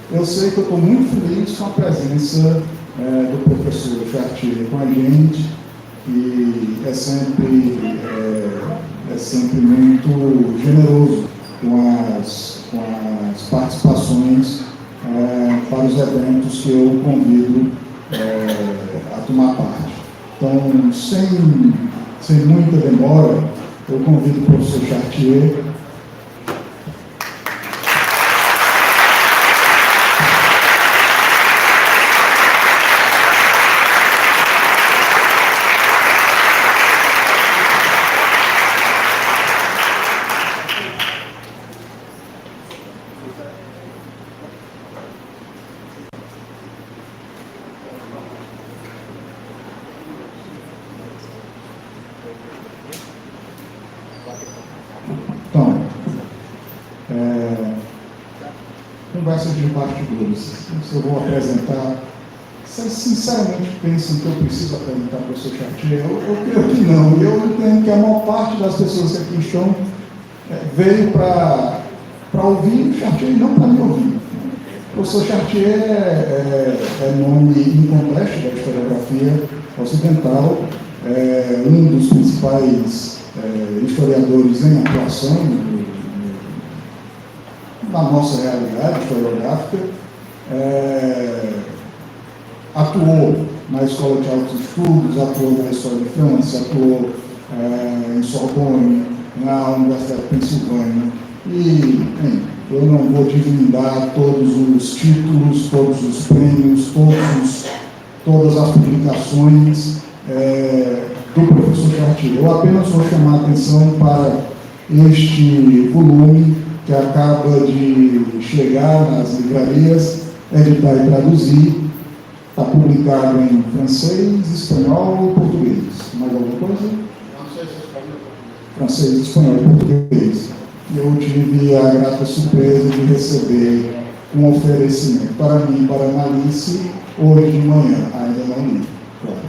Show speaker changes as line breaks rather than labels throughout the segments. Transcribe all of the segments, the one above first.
Eu sei que eu estou muito feliz com a presença do professor Chartier com a gente, e é sempre muito generoso com as participações para os eventos que eu convido a tomar parte. Então, sem muita demora, eu convido o professor Chartier. Então, conversa de bastidores. Se eu vou apresentar, vocês sinceramente pensam que eu preciso apresentar o professor Chartier? Eu creio que não. E eu entendo que a maior parte das pessoas que aqui estão veio para ouvir o Chartier e não para me ouvir. O professor Chartier é nome inconteste da historiografia ocidental, um dos principais historiadores em atuação na nossa realidade historiográfica. Atuou na Escola de Altos Estudos, atuou na História de França, atuou em Sorbonne, na Universidade de Pensilvânia. E, bem, eu não vou divulgar todos os títulos, todos os prêmios, todas as publicações do professor Chartier. Eu apenas vou chamar a atenção para este volume que acaba de chegar nas livrarias, editar e traduzir. Está publicado em francês, espanhol e português. Mais alguma coisa? Francês, espanhol e português. Eu tive a grata surpresa de receber um oferecimento para mim e para a Malice hoje de manhã. Ainda não li, claro,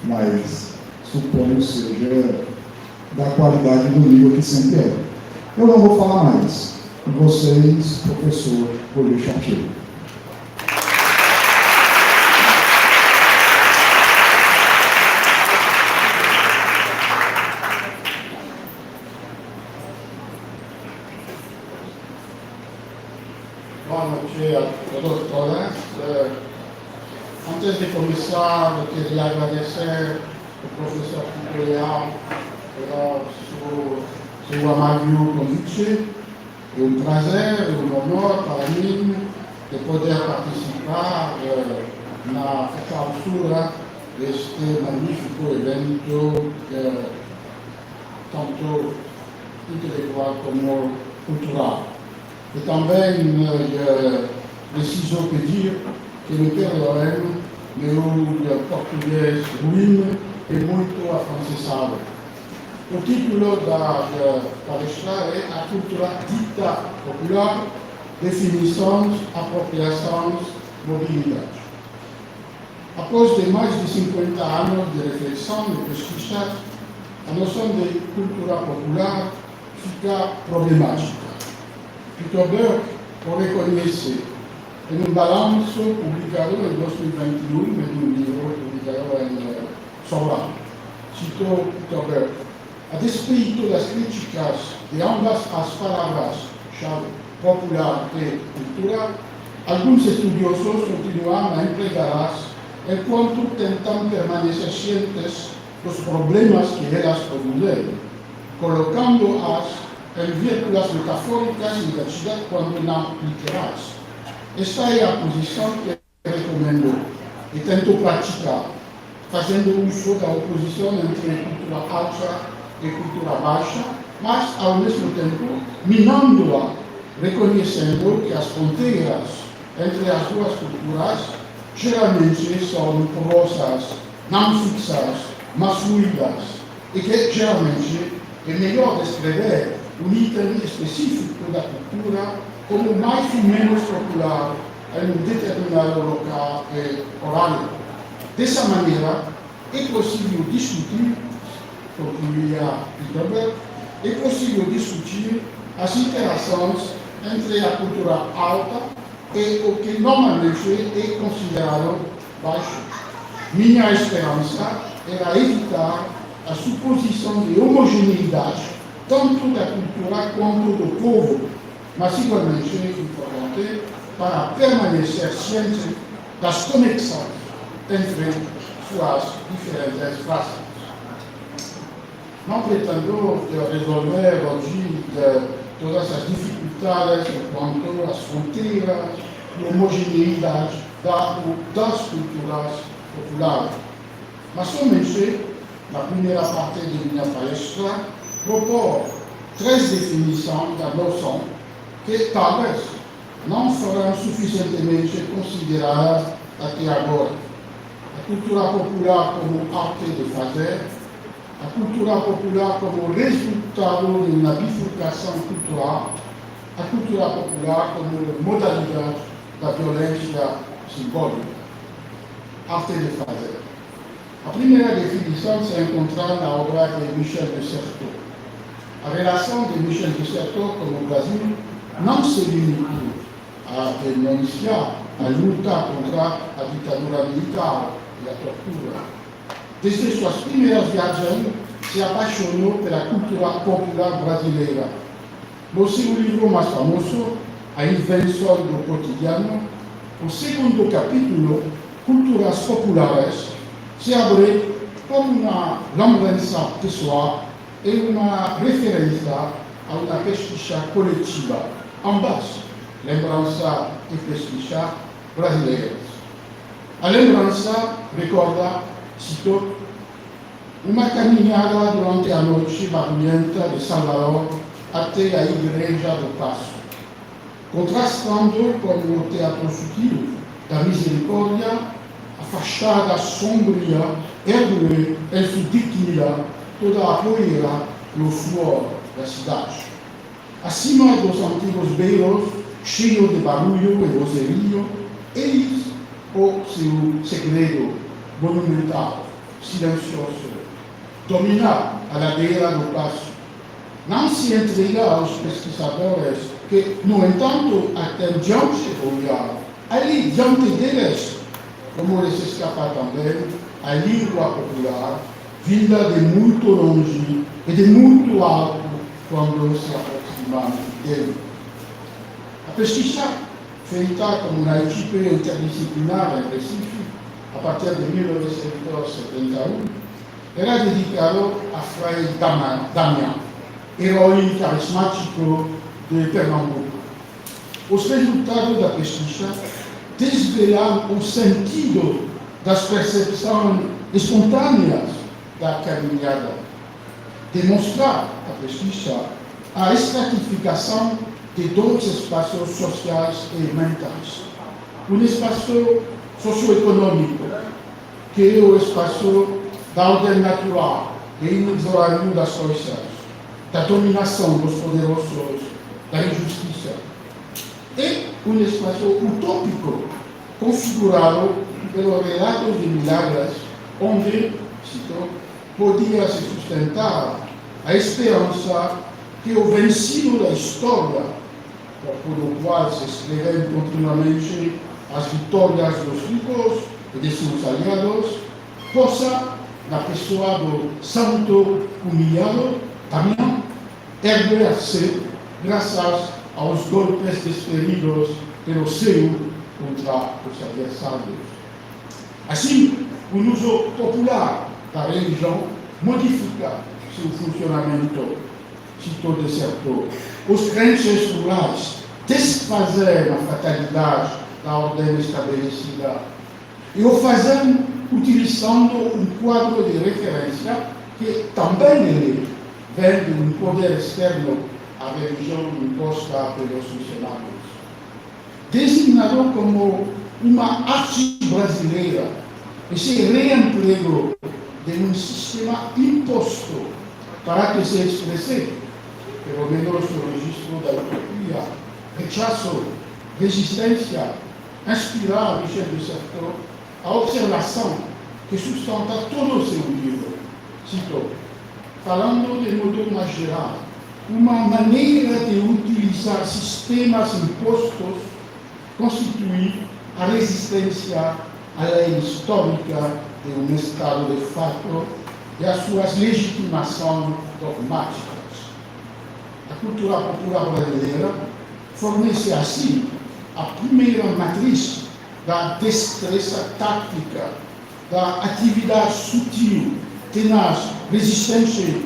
mas suponho seja da qualidade do livro que sempre é. Eu não vou falar mais. Vocês, professor Roger Chartier.
Boa noite a todas. Antes de começar, eu queria agradecer ao professor Picoleal pelo seu amável convite. É um prazer, um honor para mim de poder participar na clausura deste magnífico evento, tanto intelectual como cultural. E também preciso pedir que me perdoem meu português ruim e muito afrancesado. O título da palestra é A Cultura Dita Popular, Definições, Apropriações, Mobilidade. Após mais de 50 anos de reflexão e pesquisa, a noção de cultura popular fica problemática. Peter Burke o reconhece em um balanço publicado em 2021, em um livro publicado em Sorbonne. Citou Peter Burke: a despeito das críticas de ambas as palavras-chave, popular e cultura, alguns estudiosos continuam a empregá-las enquanto tentam permanecer cientes dos problemas que elas produzem, colocando-as em vírgulas metafóricas e diversidade quando não literais. Esta é a posição que recomendo e tento praticar, fazendo uso da oposição entre cultura alta e cultura baixa, mas ao mesmo tempo minando-a, reconhecendo que as fronteiras entre as duas culturas geralmente são porosas, não fixas, mas fluidas, e que geralmente é melhor descrever um item específico da cultura como mais ou menos popular em um determinado local e horário. Dessa maneira, é possível discutir, concluía Peter Burke, é possível discutir as interações entre a cultura alta e o que normalmente é considerado baixo. Minha esperança era evitar a suposição de homogeneidade, tanto da cultura quanto do povo, mas igualmente importante para permanecer ciente das conexões entre suas diferentes faces. Não pretendo resolver hoje todas as dificuldades quanto às fronteiras e homogeneidade das culturas populares, mas somente, na primeira parte de minha palestra, propor 3 definições da noção que talvez não foram suficientemente consideradas até agora. A cultura popular como arte de fazer, a cultura popular como resultado de uma bifurcação cultural, a cultura popular como modalidade da violência simbólica. Arte de fazer. A primeira definição se encontra na obra de Michel de Certeau. A relação de Michel de Certeau com o Brasil não se limita a denunciar a luta contra a ditadura militar e a tortura. Desde suas primeiras viagens, se apaixonou pela cultura popular brasileira. No seu livro mais famoso, A Invenção do Cotidiano, o segundo capítulo, Culturas Populares, se abre como uma lembrança pessoal e uma referência a uma pesquisa coletiva, ambas lembrança e pesquisa brasileiras. A lembrança recorda, cito, uma caminhada durante a noite barulhenta de Salvador até a Igreja do Paço, contrastando com o Teatro Sutil da Misericórdia, a fachada sombria ergue em subtilidade toda a poeira e o suor da cidade. Acima dos antigos beiros, cheios de barulho e vozerio, eis o seu segredo monumental, silencioso, domina a ladeira do Paço. Não se entrega aos pesquisadores que, no entanto, até diante do olhar, ali diante deles, como lhes escapa também a língua popular, vinda de muito longe e de muito alto quando se aproximam dele. A pesquisa, feita como uma equipe interdisciplinar em Recife, a partir de 1971, era dedicada a Frei Damião, herói carismático de Pernambuco. Os resultados da pesquisa desvelam o sentido das percepções espontâneas da caminhada. Demonstrar a pesquisa a estratificação de 2 espaços sociais e mentais. Um espaço socioeconômico, que é o espaço da ordem natural e inexorável das coisas, da dominação dos poderosos, da injustiça. E um espaço utópico, configurado pelos relatos de milagres, onde, cito, podia se sustentar a esperança que o vencido da história, por o qual se escrevem continuamente as vitórias dos ricos e de seus aliados, possa, na pessoa do santo humilhado, também erguer-se graças aos golpes desferidos pelo seu contra os adversários. Assim, o uso popular da religião modifica seu funcionamento, citou de Certeau. Os crentes rurais desfazem a fatalidade da ordem estabelecida e o fazem utilizando um quadro de referência que também ele vem de um poder externo à religião imposta pelos missionários. Designado como uma arte brasileira, esse reemprego de um sistema imposto para que se expresse, pelo menos no registro da utopia, rechaço, resistência, inspirar Michel de Certeau a observação que sustenta todo o seu livro. Cito, falando de modo mais geral, uma maneira de utilizar sistemas impostos constituir a resistência à lei histórica de um Estado de fato e às suas legitimações dogmáticas. A cultura popular brasileira fornece assim a primeira matriz da destreza tática, da atividade sutil, tenaz, resistente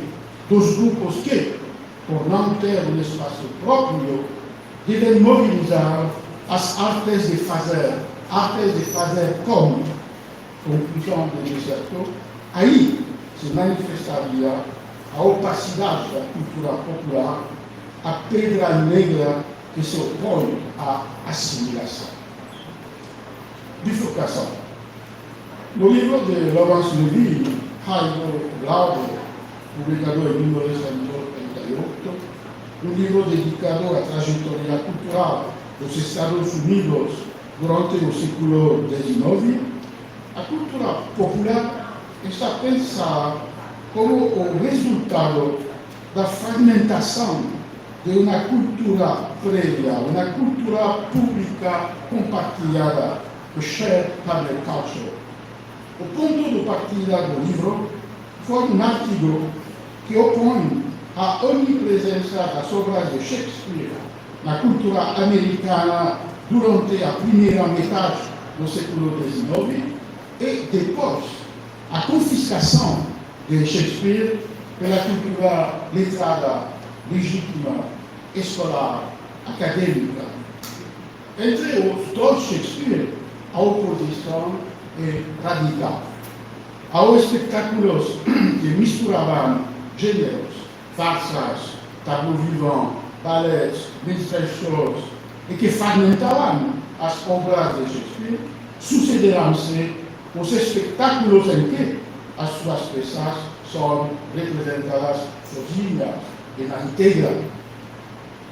dos grupos que, por não ter um espaço próprio, devem mobilizar as artes de fazer como, conclusão do deserto, aí se manifestaria a opacidade da cultura popular, a pedra negra que se opõe à assimilação. Bifurcação. No livro de Laurence Levy, Jairo Glauber, publicado em 1938, um livro dedicado à trajetória cultural dos Estados Unidos durante o século XIX, a cultura popular está pensada como o resultado da fragmentação de uma cultura prévia, uma cultura pública compartilhada, o shared public culture. O ponto de partida do livro foi um artigo que opõe a onipresença das obras de Shakespeare na cultura americana durante a primeira metade do século XIX e depois a confiscação de Shakespeare pela cultura letrada, legítima, escolar, acadêmica. Entre os dois Shakespeare, a oposição é radical. Há espetáculos que misturavam gêneros, farsas, tableaux vivants, ballets, minstrel shows, e que fragmentavam as obras de Shakespeare, sucederam-se os espetáculos em que as suas peças são representadas sozinhas e na íntegra.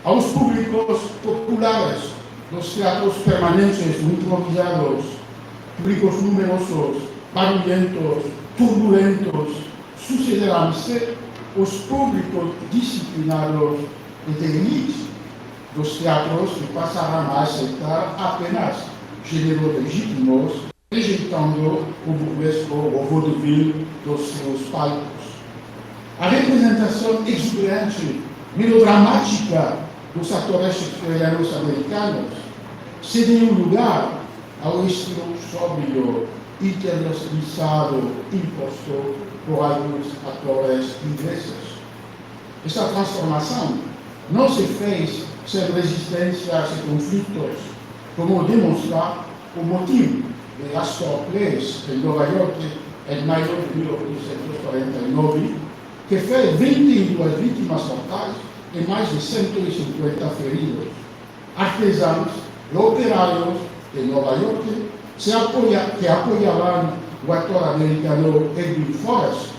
Aos públicos populares dos teatros permanentes improvisados, públicos numerosos, barulhentos, turbulentos, sucederão-se os públicos disciplinados e de elite dos teatros que passarão a aceitar apenas gêneros legítimos, rejeitando o burlesco ou vaudeville dos seus palcos. A representação exuberante, melodramática dos atores shakespearianos americanos cedeu lugar ao estilo sóbrio, internacionalizado, imposto por alguns atores ingleses. Esta transformação não se fez sem resistências e conflitos, como demonstra o motivo de Astor Place em Nova York em maio de 1949, que fez 22 vítimas mortais e mais de 150 feridos. Artesãos e operários de Nova York que apoiavam o ator americano Edwin Forrest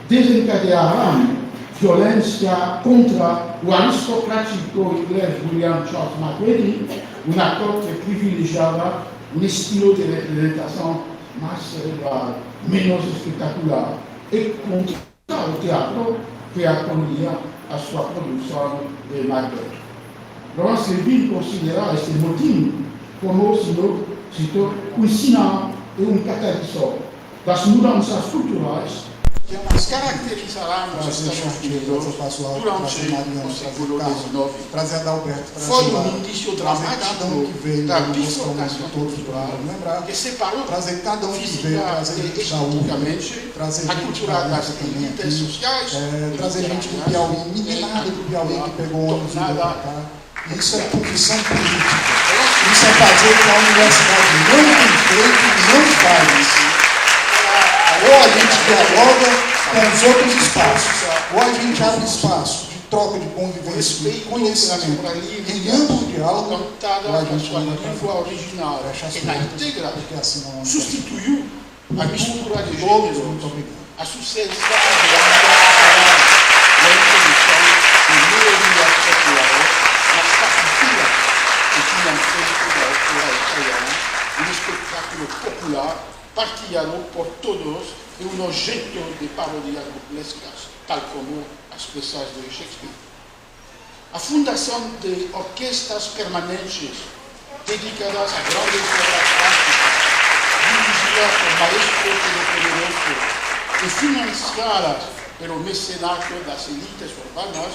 desencadearam violência contra o aristocrático inglês William Charles Macready, um ator que privilegiava um estilo de representação mais cerebral, menos espetacular, e contra o teatro que acolhia a sua produção de Macbeth. Laurence Levy considera este motim como um sinal e um catalisor das mudanças culturais que caracterizarão os Estados Unidos durante o século XIX. Foi um indício dramático da bifurcação cultural que separou física e economicamente a cultura das elites sociais,
trazer gente do Piauí, milenário do Piauí que pegou ônibus e veio para cá. Isso é posição política. Isso é fazer o que a universidade não tem feito e não faz. Ou a gente dialoga com os outros espaços, ou a gente abre espaço de troca de convivência e conhecimento em amplo diálogo, ou a gente
a língua original e na íntegra substituiu a mistura de gêneros, a sucessão da introdução de melodias populares nas capitulas que tinham feito da ópera italiana, um espetáculo popular partilhado por todos e um objeto de parodias burlescas, tal como as peças de Shakespeare. A fundação de orquestras permanentes dedicadas a grandes obras plásticas, dirigidas por maestros todopoderosos e financiadas pelo mecenato das elites urbanas,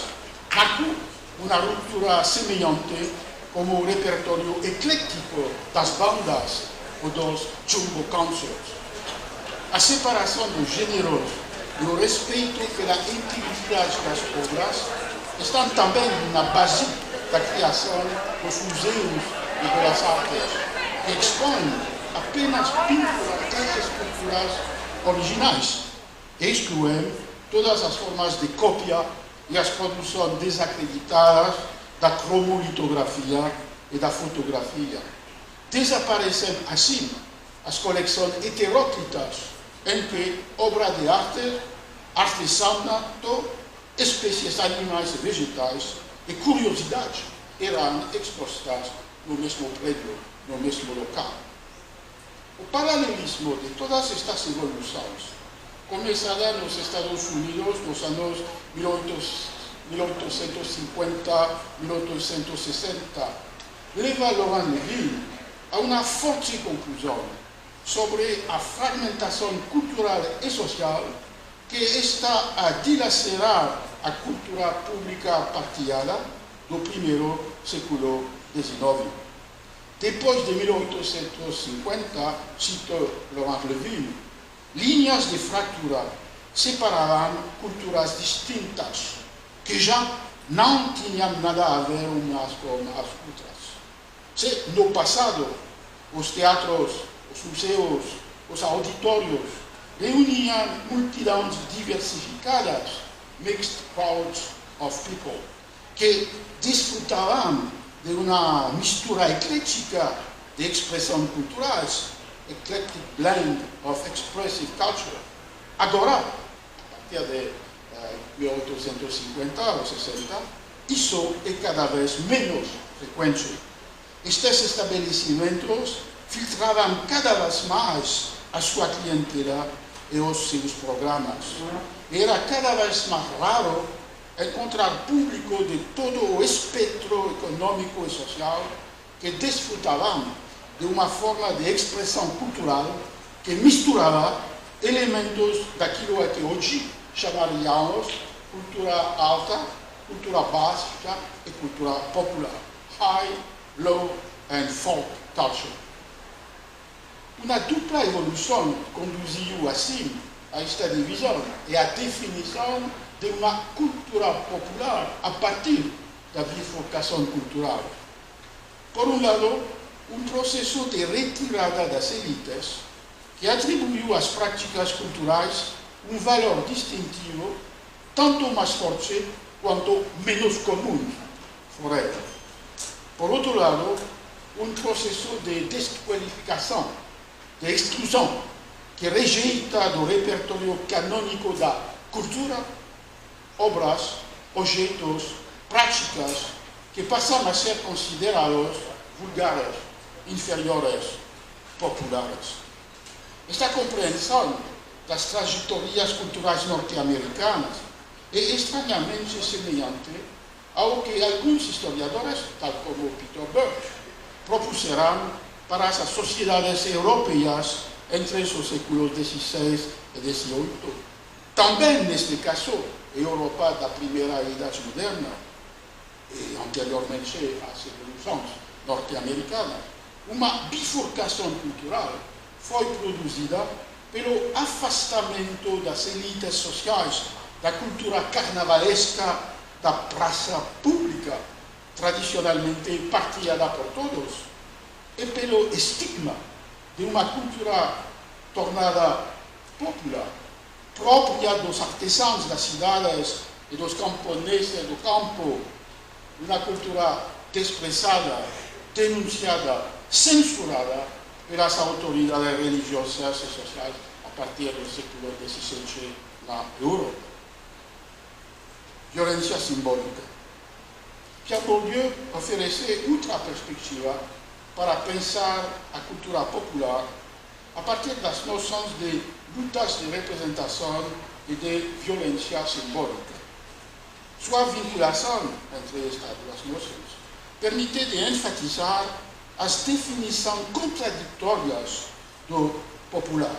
marcou uma ruptura semelhante como o repertório eclético das bandas ou dos jumbo concerts. A separação dos gêneros e o respeito pela integridade das obras estão também na base da criação dos museus e belas artes, que expõem apenas pinturas e esculturas originais, e excluem todas as formas de cópia e as produções desacreditadas da cromolitografia e da fotografia. Desaparecem assim as coleções heteróclitas em que obras de arte, artesanato, espécies animais e vegetais e curiosidades eram expostas no mesmo prédio, no mesmo local. O paralelismo de todas estas evoluções, começada nos Estados Unidos nos anos 1850-1860, leva Laurent Levin a uma forte conclusão sobre a fragmentação cultural e social que está a dilacerar a cultura pública partilhada do primeiro século XIX. Depois de 1850, cita Laurent Levin, linhas de fratura separaram culturas distintas que já não tinham nada a ver umas com as outras. Se no passado os teatros, os museus, os auditórios reuniam multidões diversificadas, mixed crowds of people, que desfrutavam de uma mistura eclética de expressões culturais, eclectic blend of expressive culture. Agora, a partir de 1850 ou 60, isso é cada vez menos frequente. Estes estabelecimentos filtravam cada vez mais a sua clientela e os seus programas. Era cada vez mais raro encontrar público de todo o espectro econômico e social que desfrutavam de uma forma de expressão cultural que misturava elementos daquilo a que hoje chamaríamos cultura alta, cultura básica e cultura popular. High, low and folk culture. Uma dupla evolução conduziu assim a esta divisão e a definição de uma cultura popular a partir da bifurcação cultural. Por um lado, processo de retirada das elites que atribuiu às práticas culturais valor distintivo tanto mais forte quanto menos comum for ela. Por outro lado, processo de desqualificação, de exclusão, que rejeita do repertório canônico da cultura obras, objetos, práticas que passam a ser considerados vulgares, inferiores, populares. Esta compreensão das trajetórias culturais norte-americanas é estranhamente semelhante ao que alguns historiadores, tal como Peter Burke, propuseram para as sociedades europeias entre os séculos XVI e XVIII. Também, neste caso, a Europa da primeira Idade Moderna e anteriormente às revoluções norte-americanas, uma bifurcação cultural foi produzida pelo afastamento das elites sociais da cultura carnavalesca da praça pública, tradicionalmente partilhada por todos, e pelo estigma de uma cultura tornada popular, própria dos artesãos das cidades e dos camponeses do campo, uma cultura desprezada, denunciada, censurada pelas autoridades religiosas e sociais a partir do século XVII na Europa. Violência simbólica. Pierre Bourdieu oferece outra perspectiva para pensar a cultura popular a partir das noções de lutas de representação e de violência simbólica. Sua vinculação entre estas duas noções permite de enfatizar as definições contraditórias do popular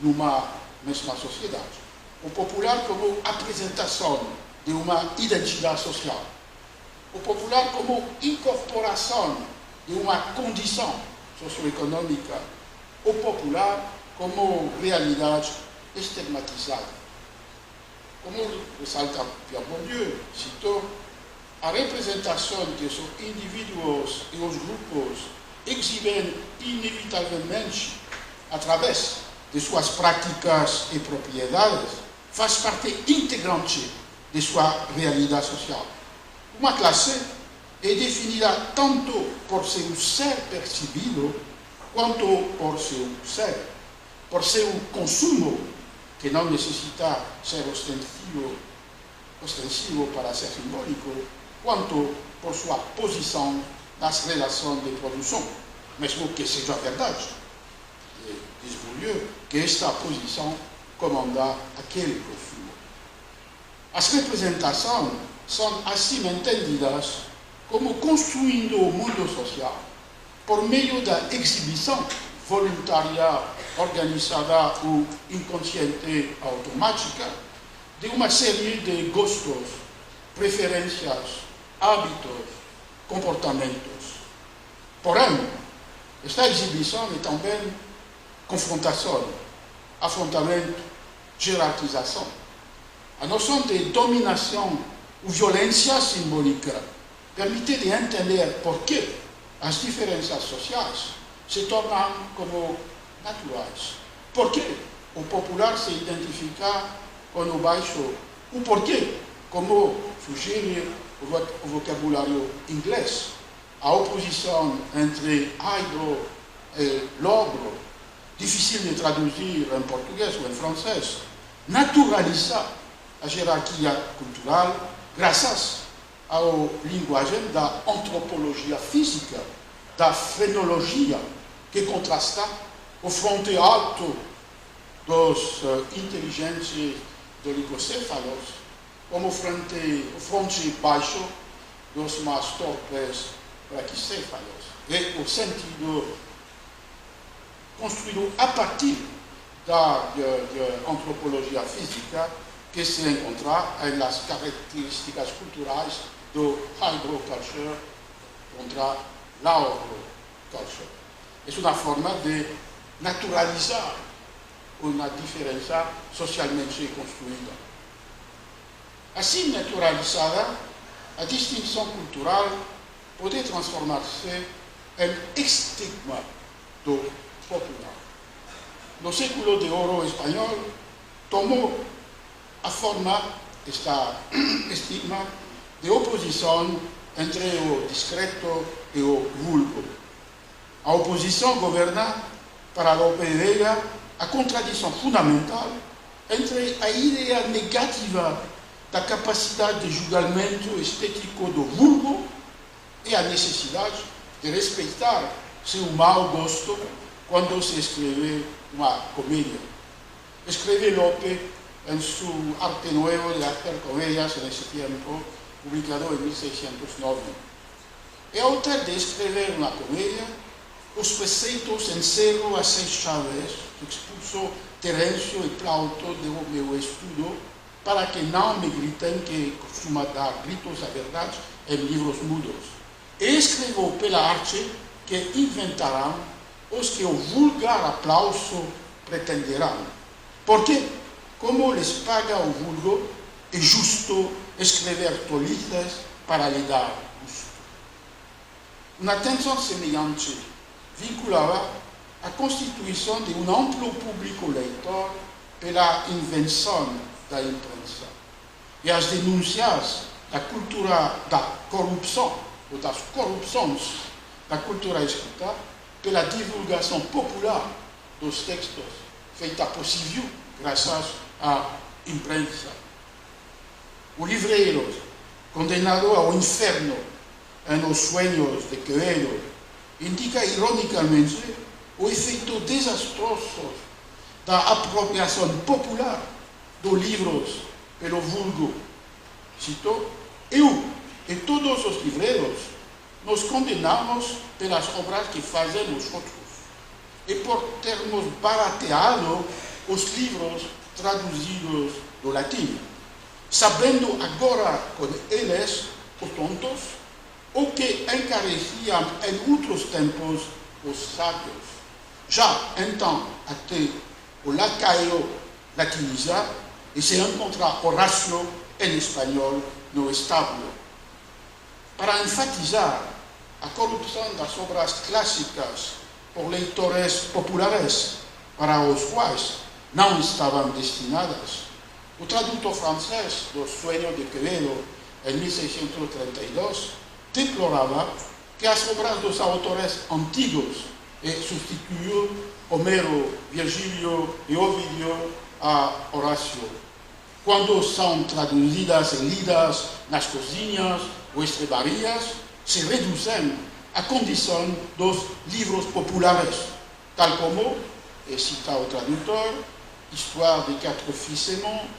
numa mesma sociedade. O popular como apresentação de uma identidade social. O popular como incorporação de uma condição socioeconômica. O popular como realidade estigmatizada. Como ressalta Pierre Bourdieu, citou, a representação que os indivíduos e os grupos exibem inevitavelmente através de suas práticas e propriedades faz parte integrante de sua realidade social. Uma classe é definida tanto por seu ser percebido quanto por seu ser, por seu consumo, que não necessita ser ostensivo para ser simbólico, quanto por sua posição nas relações de produção, mesmo que seja verdade. Diz Bourdieu que esta posição comanda aquele consumo. As representações são assim entendidas como construindo o mundo social por meio da exibição voluntária, organizada ou inconsciente automática de uma série de gostos, preferências, hábitos, comportamentos. Porém, esta exibição é também confrontação, afrontamento, jerarquização. A noção de dominação ou violência simbólica permite de entender por que as diferenças sociais se tornam como naturais. Por que o popular se identifica com o baixo? Ou por que, como sugere o vocabulário inglês, a oposição entre hydro e logro, difícil de traduzir em português ou em francês, naturaliza a hierarquia cultural graças ao linguagem da antropologia física, da frenologia, que contrasta o fronte alto dos inteligentes dolicocéfalos como o fronte baixo dos mais torpes braquicéfalos. E o sentido construído a partir da antropologia física que se encontra nas características culturais do hydroculture contra l'agriculture. É uma forma de naturalizar uma diferença socialmente construída. Assim naturalizada, a distinção cultural pode transformar-se em estigma do popular. No século de ouro espanhol, tomou a forma, esta estigma, de oposição entre o discreto e o vulgo. A oposição governa, para Lope de Vega, a contradição fundamental entre a ideia negativa da capacidade de julgamento estético do vulgo e a necessidade de respeitar seu mau gosto quando se escreve uma comédia. Escreve Lope em seu Arte Nuevo de hacer comedias en ese tiempo, publicado en 1609. E ao ter de escrever uma comédia, os preceitos em 0 a 6 chaves que expulsou Terêncio e Plauto do meu estudo para que não me gritem que costuma dar gritos à verdade em livros mudos. E escreveu pela arte que inventarão os que o vulgar aplauso pretenderão. Porque, como lhes paga o vulgo, é justo escrever tolices para lhe dar gusto. Uma tensão semelhante vinculava a constituição de um amplo público leitor pela invenção da imprensa e as denúncias da cultura da corrupção ou das corrupções da cultura escrita pela divulgação popular dos textos feita possível graças à imprensa. O livreiro, condenado ao inferno em Os Sueños de Quevedo, indica ironicamente o efeito desastroso da apropriação popular dos livros pelo vulgo. Cito: eu e todos os livreiros nos condenamos pelas obras que fazemos outros e por termos barateado os livros traduzidos do latim, sabendo agora com eles, os tontos, o que encareciam em outros tempos os sábios. Já então, até o lacaio latiniza e se encontra Horácio em espanhol no estábulo. Para enfatizar a corrupção das obras clássicas por leitores populares para os quais não estavam destinadas, o tradutor francês do Sueño de Quevedo, em 1632, deplorava que as obras dos autores antigos e substituiu Homero, Virgílio e Ovídio a Horácio, quando são traduzidas e lidas nas cozinhas ou estrebarias, se reduzem à condição dos livros populares, tal como, e cita o tradutor, Histoire des quatre fils aimants,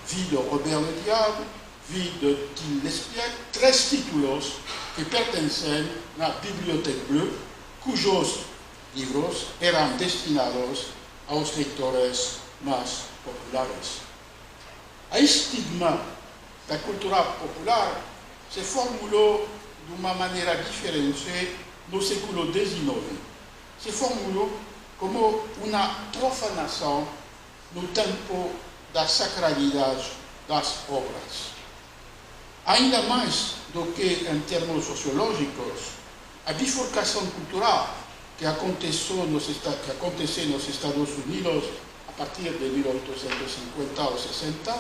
Vie de Robert le Diable, Vie de Till l'Espiègle, 3 títulos que pertencem na Bibliothèque Bleue, cujos livros eram destinados aos leitores mais populares. A estigma da cultura popular se formulou de uma maneira diferente no século XIX. Se formulou como uma profanação no tempo da sacralidade das obras. Ainda mais do que em termos sociológicos, a bifurcação cultural que aconteceu nos Estados Unidos a partir de 1850 ou 60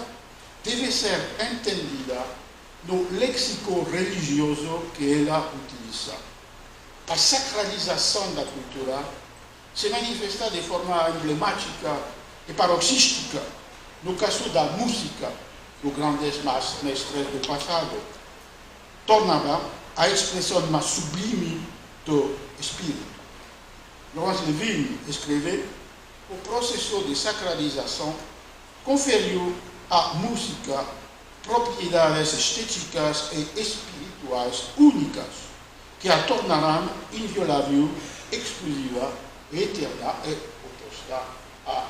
deve ser entendida no léxico religioso que ela utiliza. A sacralização da cultura se manifesta de forma emblemática e paroxística no caso da música dos grandes mestres do passado. Tornava a expressão mais sublime do espírito. Laurence Levine escreveu: o processo de sacralização conferiu à música propriedades estéticas e espirituais únicas que a tornarão inviolável, exclusiva e eterna e oposta a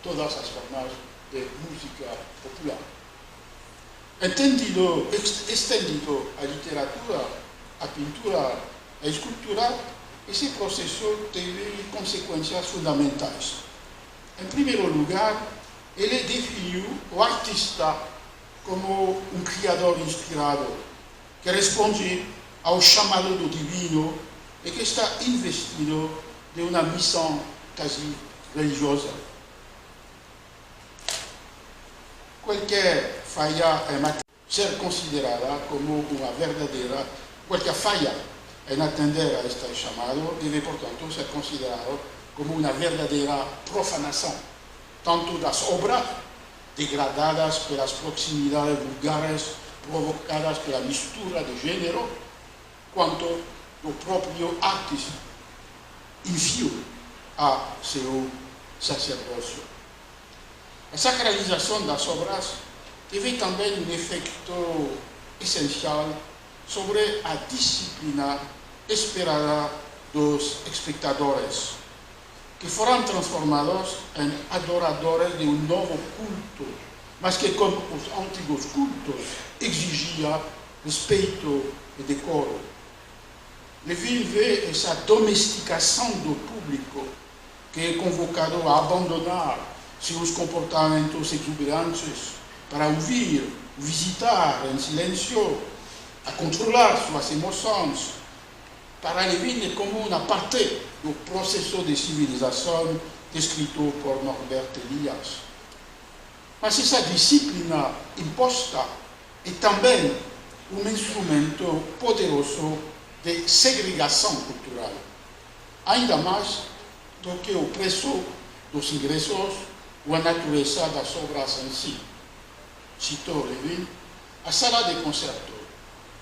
todas as formas de música popular. Estendido a literatura, a pintura, a escultura, esse processo teve consequências fundamentais. Em primeiro lugar, ele definiu o artista como um criador inspirado, que responde ao chamado do divino e que está investido de uma missão quase religiosa. Qualquer falha ser considerada como uma verdadeira, qualquer falha em atender a este chamado deve, portanto, ser considerado como uma verdadeira profanação, tanto das obras degradadas pelas proximidades vulgares provocadas pela mistura de gênero, quanto do próprio artista, infio a seu sacerdócio. A sacralização das obras teve também um efeito essencial sobre a disciplina esperada dos espectadores, que foram transformados em adoradores de um novo culto, mas que, como os antigos cultos, exigia respeito e decoro. Levine vê essa domesticação do público, que é convocado a abandonar seus comportamentos exuberantes para ouvir, visitar em silêncio, a controlar suas emoções. Para Levine, como uma parte do processo de civilização descrito por Norbert Elias. Mas essa disciplina imposta é também um instrumento poderoso de segregação cultural, ainda mais do que o preço dos ingressos ou a natureza das obras em si. Citou Levine: a sala de concerto,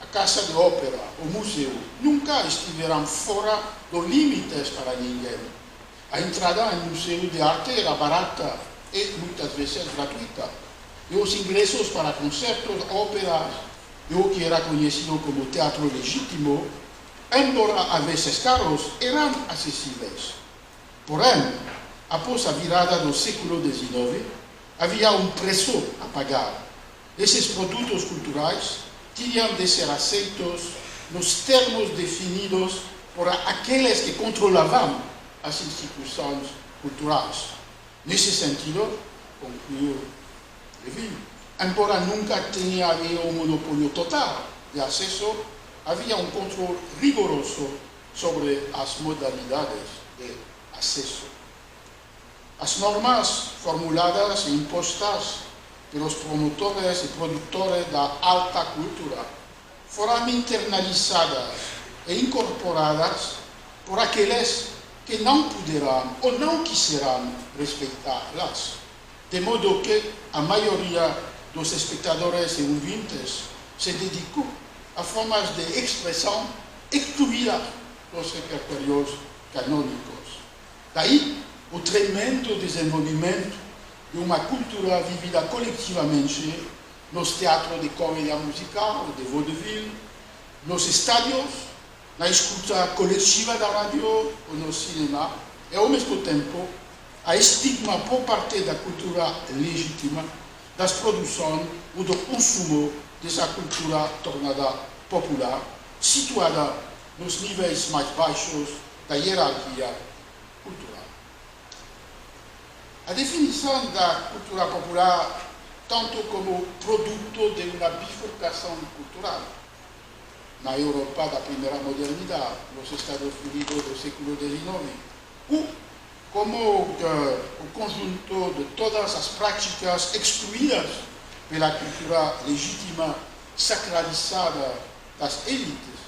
a casa de ópera, o museu, nunca estiveram fora dos limites para ninguém. A entrada em museu de arte era barata e muitas vezes gratuita. E os ingressos para concertos, óperas e o que era conhecido como teatro legítimo embora a vezes caros, eram acessíveis. Porém, após a virada do século XIX, havia um preço a pagar. Esses produtos culturais tinham de ser aceitos nos termos definidos por aqueles que controlavam as instituições culturais. Nesse sentido, concluiu Levy, embora nunca tenha havido um monopólio total de acesso, havia um controle rigoroso sobre as modalidades de acesso. As normas formuladas e impostas pelos promotores e produtores da alta cultura foram internalizadas e incorporadas por aqueles que não puderam ou não quiseram respeitá-las, de modo que a maioria dos espectadores e ouvintes se dedicou a formas de expressão excluídas dos repertórios canônicos. Daí o tremendo desenvolvimento de uma cultura vivida coletivamente nos teatros de comédia musical, de vaudeville, nos estádios, na escuta coletiva da rádio ou no cinema, e ao mesmo tempo a estigma por parte da cultura legítima das produções ou do consumo dessa cultura tornada popular, situada nos níveis mais baixos da hierarquia cultural. A definição da cultura popular, tanto como produto de uma bifurcação cultural, na Europa da primeira modernidade, nos Estados Unidos do século XIX, ou como o conjunto de todas as práticas excluídas pela cultura legítima sacralizada das elites,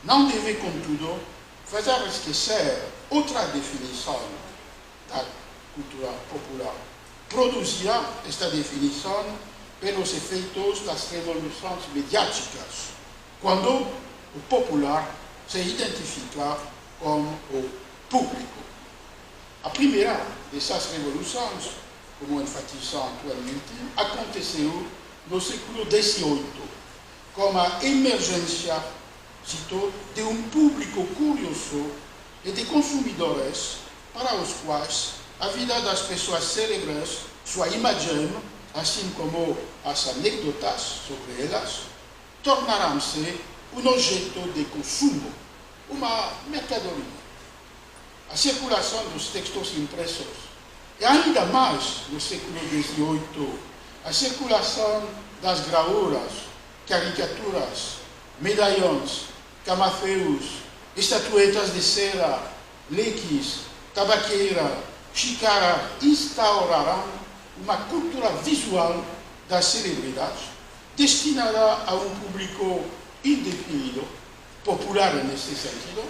não deve, contudo, fazer esquecer outra definição da cultura popular. Produzia esta definição pelos efeitos das revoluções mediáticas, quando o popular se identifica com o público. A primeira dessas revoluções, como enfatizam atualmente, aconteceu no século XVIII, com a emergência, cito, de um público curioso e de consumidores para os quais a vida das pessoas célebres, sua imagem, assim como as anedotas sobre elas, tornaram-se um objeto de consumo, uma mercadoria. A circulação dos textos impressos, e ainda mais no século XVIII, a circulação das gravuras, caricaturas, medalhões, camafeus, estatuetas de cera, leques, tabaqueira, xícara, instauraram uma cultura visual das celebridades, destinada a um público indefinido, popular nesse sentido,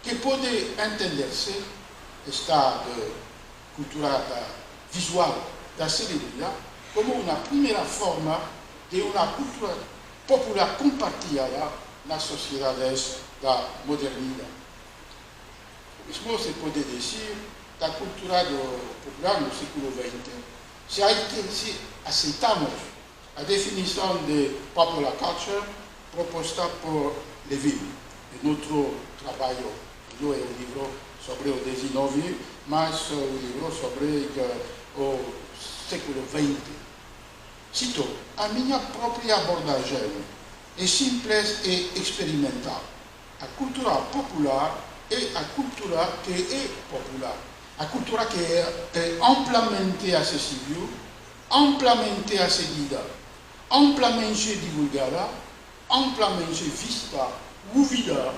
que pode entender-se esta cultura visual da celebridade como uma primeira forma de uma cultura popular compartilhada nas sociedades da modernidade. O mesmo se pode dizer da cultura popular no século XX. Se aceitamos a definição de popular culture proposta por Levy, em outro trabalho, não é o livro sobre o XIX, mas o livro sobre o século XX. Cito, a minha própria abordagem é simples e experimental. A cultura popular é a cultura que é popular. A cultura que é amplamente acessível, amplamente acedida, amplamente divulgada, amplamente vista, ouvida,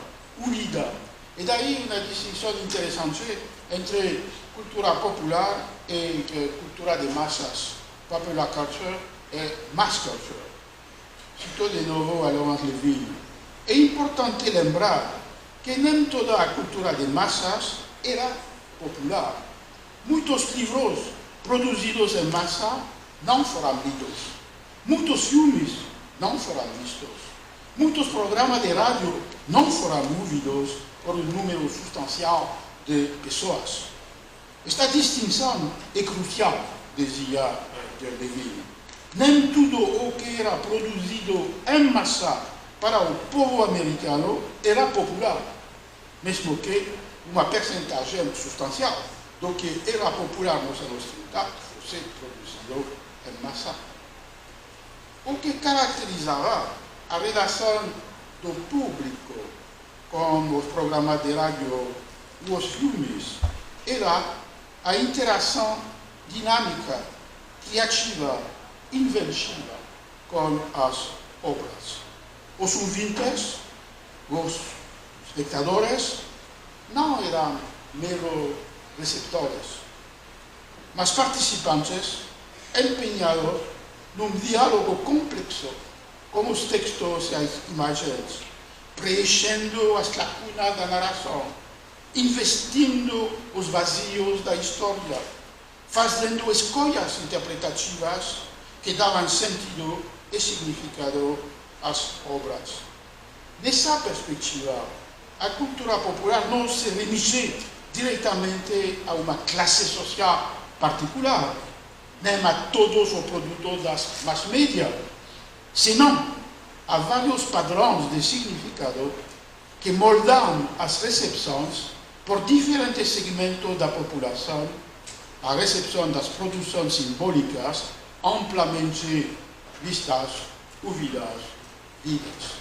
lida. E daí uma distinção interessante entre cultura popular e cultura de massas, popular culture e mass culture. Cito de novo a Laurence Levy. É importante lembrar que nem toda a cultura de massas era popular. Muitos livros produzidos em massa não foram lidos. Muitos filmes não foram vistos. Muitos programas de rádio não foram ouvidos por um número substancial de pessoas. Esta distinção é crucial, dizia Levy. Nem tudo o que era produzido em massa para o povo americano era popular, mesmo que uma percentagem substancial do que era popular nos anos 30 fosse produzido em massa. O que caracterizava a relação do público com os programas de rádio e os filmes era a interação dinâmica, criativa, inventiva com as obras. Os ouvintes, os espectadores, não eram meros receptores, mas participantes empenhados num diálogo complexo com os textos e as imagens, preenchendo as lacunas da narração, investindo os vazios da história, fazendo escolhas interpretativas que davam sentido e significado às obras. Nessa perspectiva, a cultura popular não se remite diretamente a uma classe social particular, nem a todos os produtos das mass media, senão a vários padrões de significado que moldam as recepções por diferentes segmentos da população, a recepção das produções simbólicas amplamente vistas, ouvidas, lidas.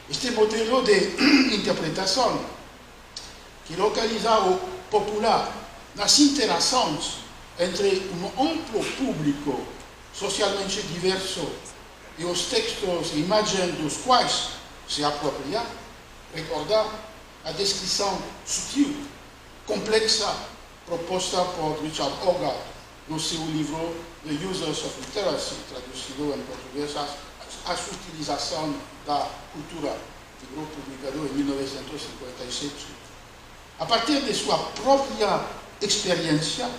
Este modelo de interpretação, que localiza o popular nas interações entre um amplo público socialmente diverso e os textos e imagens dos quais se apropria, recordar a descrição sutil, complexa, proposta por Richard Hogarth no seu livro The Uses of Literacy, traduzido em português, a utilização da cultura, livro publicado em 1957. A partir de sua própria experiência,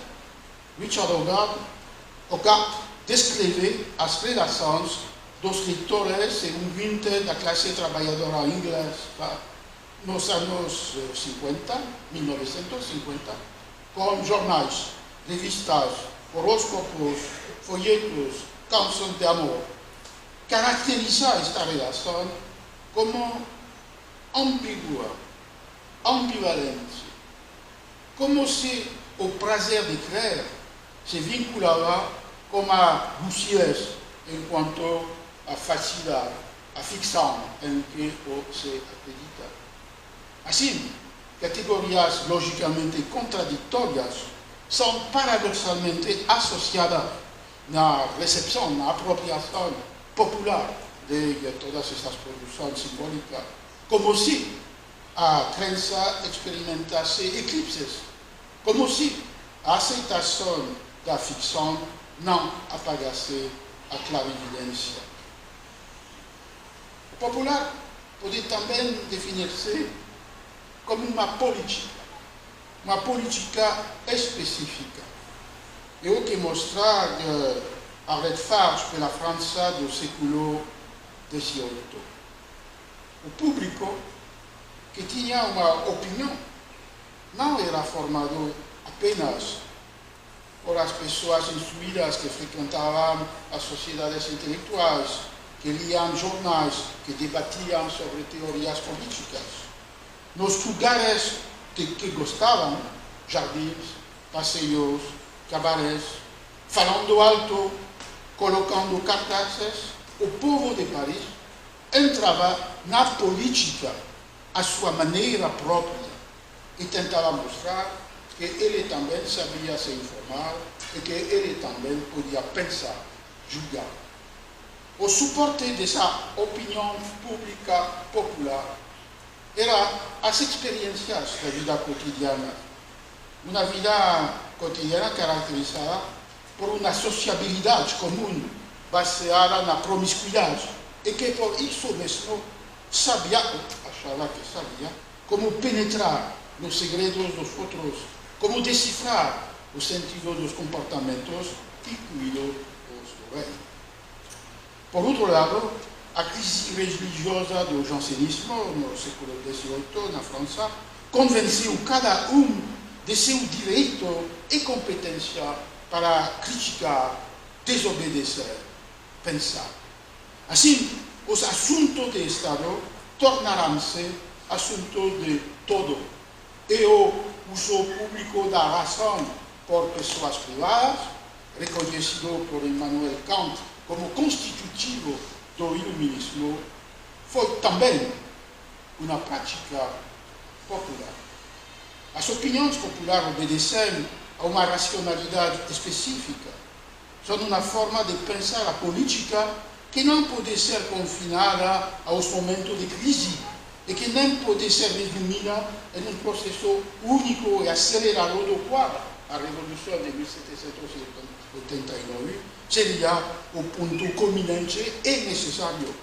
Richard Hogarth descreve as relações dos leitores e ouvintes da classe trabalhadora inglesa nos anos 1950, com jornais, revistas, horóscopos, folhetos, canções de amor. Caracteriza esta relação como ambígua, ambivalente, como se o prazer de crer se vinculava com a lucidez, enquanto a facilidade, a ficção em que se acredita. Assim, categorias logicamente contraditórias são paradoxalmente associadas na recepção, na apropriação popular de todas estas produções simbólicas, como se a crença experimentasse eclipses, como se a aceitação da ficção não apagasse a clarividência. O popular pode também definir-se como uma política específica. É o que mostra Arlette Farge pela França do século XVIII. O público que tinha uma opinião não era formado apenas por as pessoas instruídas que frequentavam as sociedades intelectuais, que liam jornais, que debatiam sobre teorias políticas. Nos lugares que gostavam, jardins, passeios, cabarés, falando alto, colocando cartazes, o povo de Paris entrava na política à sua maneira própria e tentava mostrar que ele também sabia se informar e que ele também podia pensar, julgar. O suporte dessa opinião pública popular era as experiências da vida cotidiana. Uma vida cotidiana caracterizada por uma sociabilidade comum, baseada na promiscuidade, e que por isso mesmo sabia, achava que sabia, como penetrar nos segredos dos outros, como decifrar o sentido dos comportamentos, incluído os do rei. Por outro lado, a crise religiosa do jansenismo no século XVIII na França convenceu cada um de seu direito e competência para criticar, desobedecer, pensar. Assim, os assuntos de Estado tornarão-se assuntos de todo, e o uso público da razão por pessoas privadas, reconhecido por Immanuel Kant como constitutivo do iluminismo, foi também uma prática popular. As opiniões populares obedecem a uma racionalidade específica. São uma forma de pensar a política que não pode ser confinada aos momentos de crise e que nem pode ser resumida em um processo único e acelerado do qual a Revolução de 1789 seria o ponto culminante e necessário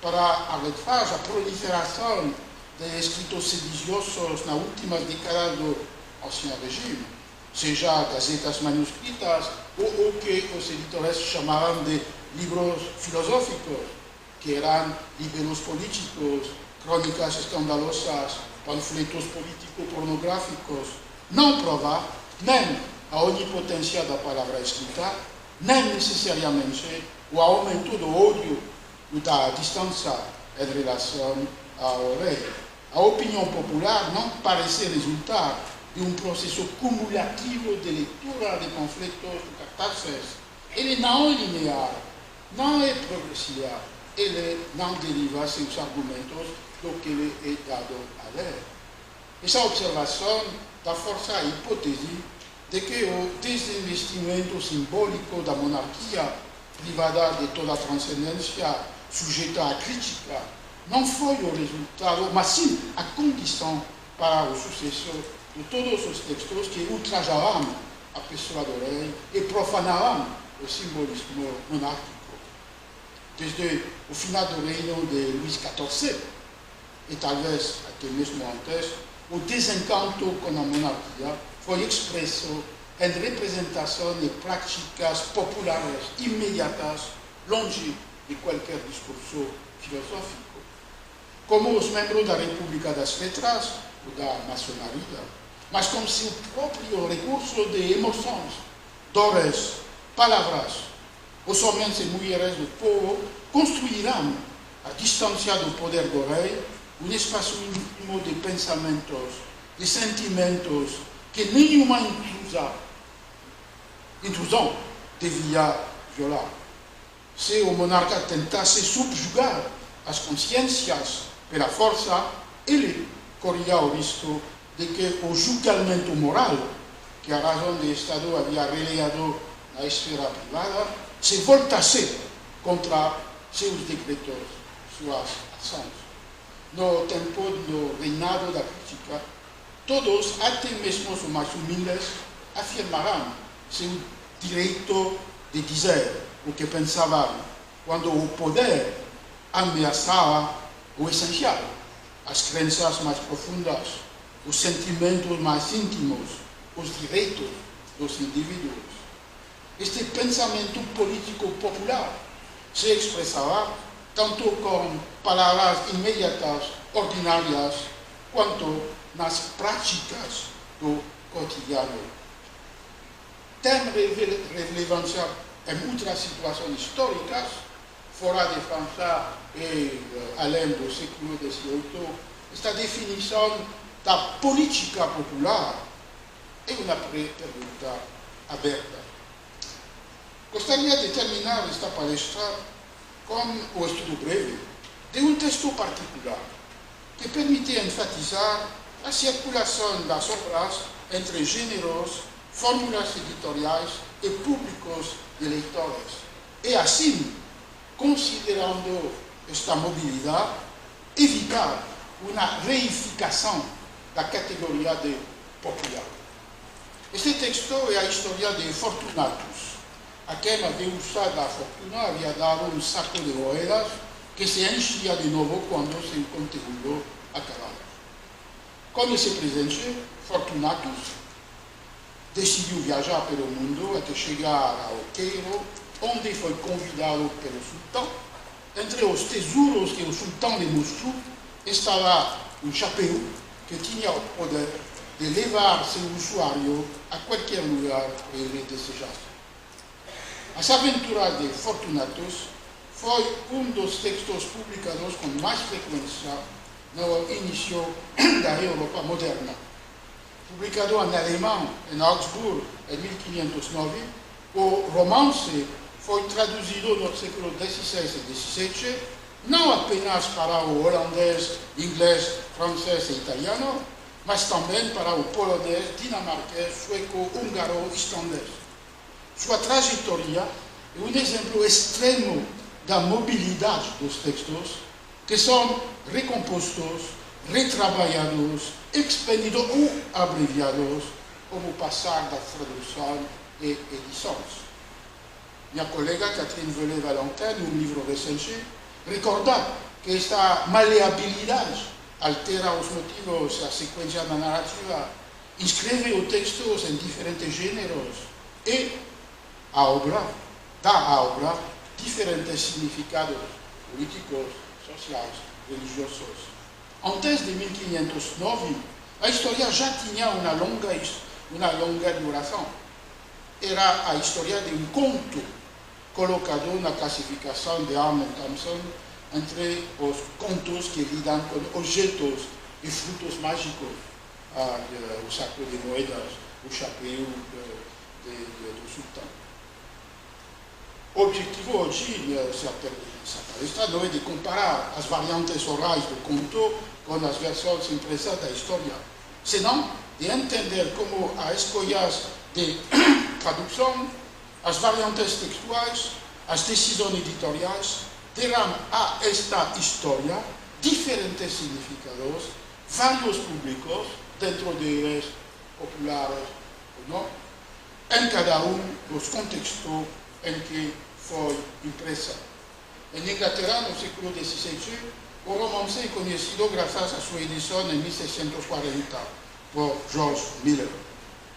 para arredar a proliferação de escritos sediciosos nas últimas décadas do Ancien Regime, seja gazetas manuscritas ou o que os editores chamavam de livros filosóficos, que eram libelos políticos, crônicas escandalosas, panfletos político-pornográficos, não provam nem a onipotência da palavra escrita, nem necessariamente o aumento do ódio e da distância em relação ao rei. A opinião popular não parece resultar de um processo cumulativo de leitura de panfletos e cartazes. Ele não é linear, não é progressiva, ele não deriva seus argumentos do que lhe é dado a ler. Essa observação dá força à hipótese de que o desinvestimento simbólico da monarquia, privada de toda a transcendência, sujeita à crítica, não foi o resultado, mas sim a condição para o sucesso de todos os textos que ultrajarão a pessoa do rei e profanarão o simbolismo monárquico. Desde o final do reino de Luís XIV, e talvez até mesmo antes, o desencanto com a monarquia foi expresso em representação de práticas populares imediatas, longe de qualquer discurso filosófico. Como os membros da República das Letras ou da maçonaria, mas com seu próprio recurso de emoções, dores, palavras. Os homens e mulheres do povo construirão, à distância do poder do rei, um espaço íntimo de pensamentos, de sentimentos que nenhuma intrusão devia violar. Se o monarca tentasse subjugar as consciências pela força, ele corria o risco de que o julgamento moral que a razão do Estado havia relegado na esfera privada se voltasse contra seus decretos, suas ações. No tempo do reinado da crítica, todos, até mesmo os mais humildes, afirmarão seu direito de dizer o que pensavam quando o poder ameaçava o essencial, as crenças mais profundas, os sentimentos mais íntimos, os direitos dos indivíduos. Este pensamento político popular se expressava tanto com palavras imediatas, ordinárias, quanto nas práticas do cotidiano. Tem relevância em outras situações históricas, fora de França e além do século XVIII, esta definição da política popular é uma pergunta aberta. Gostaria de terminar esta palestra com o estudo breve de um texto particular que permite enfatizar a circulação das obras entre gêneros, fórmulas editoriais e públicos de leitores. E assim, considerando esta mobilidade, evitar uma reificação da categoria de popular. Este texto é a história de Fortunatus, a quem havia usado a fortuna havia dado um saco de moedas que se enchia de novo quando seu conteúdo acabava. Com esse presente, Fortunatus decidiu viajar pelo mundo até chegar ao Cairo, onde foi convidado pelo sultão. Entre os tesouros que o sultão lhe mostrou estava um chapéu que tinha o poder de levar seu usuário a qualquer lugar que ele desejasse. As aventuras de Fortunatus foi dos textos publicados com mais frequência no início da Europa moderna. Publicado em alemão, em Augsburg, em 1509, o romance foi traduzido no século XVI e XVII, não apenas para o holandês, inglês, francês e italiano, mas também para o polonês, dinamarquês, sueco, húngaro e islandês. Sua trajetória é um exemplo extremo da mobilidade dos textos, que são recompostos, retrabalhados, expandidos ou abreviados, como passar da tradução e edições. Minha colega Catherine Velay-Valentin, no livro recente, recorda que esta maleabilidade altera os motivos, a sequência da narrativa, inscreve os textos em diferentes gêneros e dá à obra diferentes significados políticos, sociais, religiosos. Antes de 1509, a história já tinha uma longa duração. Era a história de um conto colocado na classificação de Arnold Thompson entre os contos que lidam com objetos e frutos mágicos, o saco de moedas, o chapéu do sultão. O objetivo hoje dessa palestra não é de comparar as variantes orais do conto com as versões impressas da história, senão de entender como as escolhas de tradução, as variantes textuais, as decisões editoriais deram a esta história diferentes significados, vários públicos, dentro deles populares ou não, em cada dos contextos em que foi impressa. Em Inglaterra, no século XVII, o romance é conhecido graças à sua edição em 1640 por George Miller.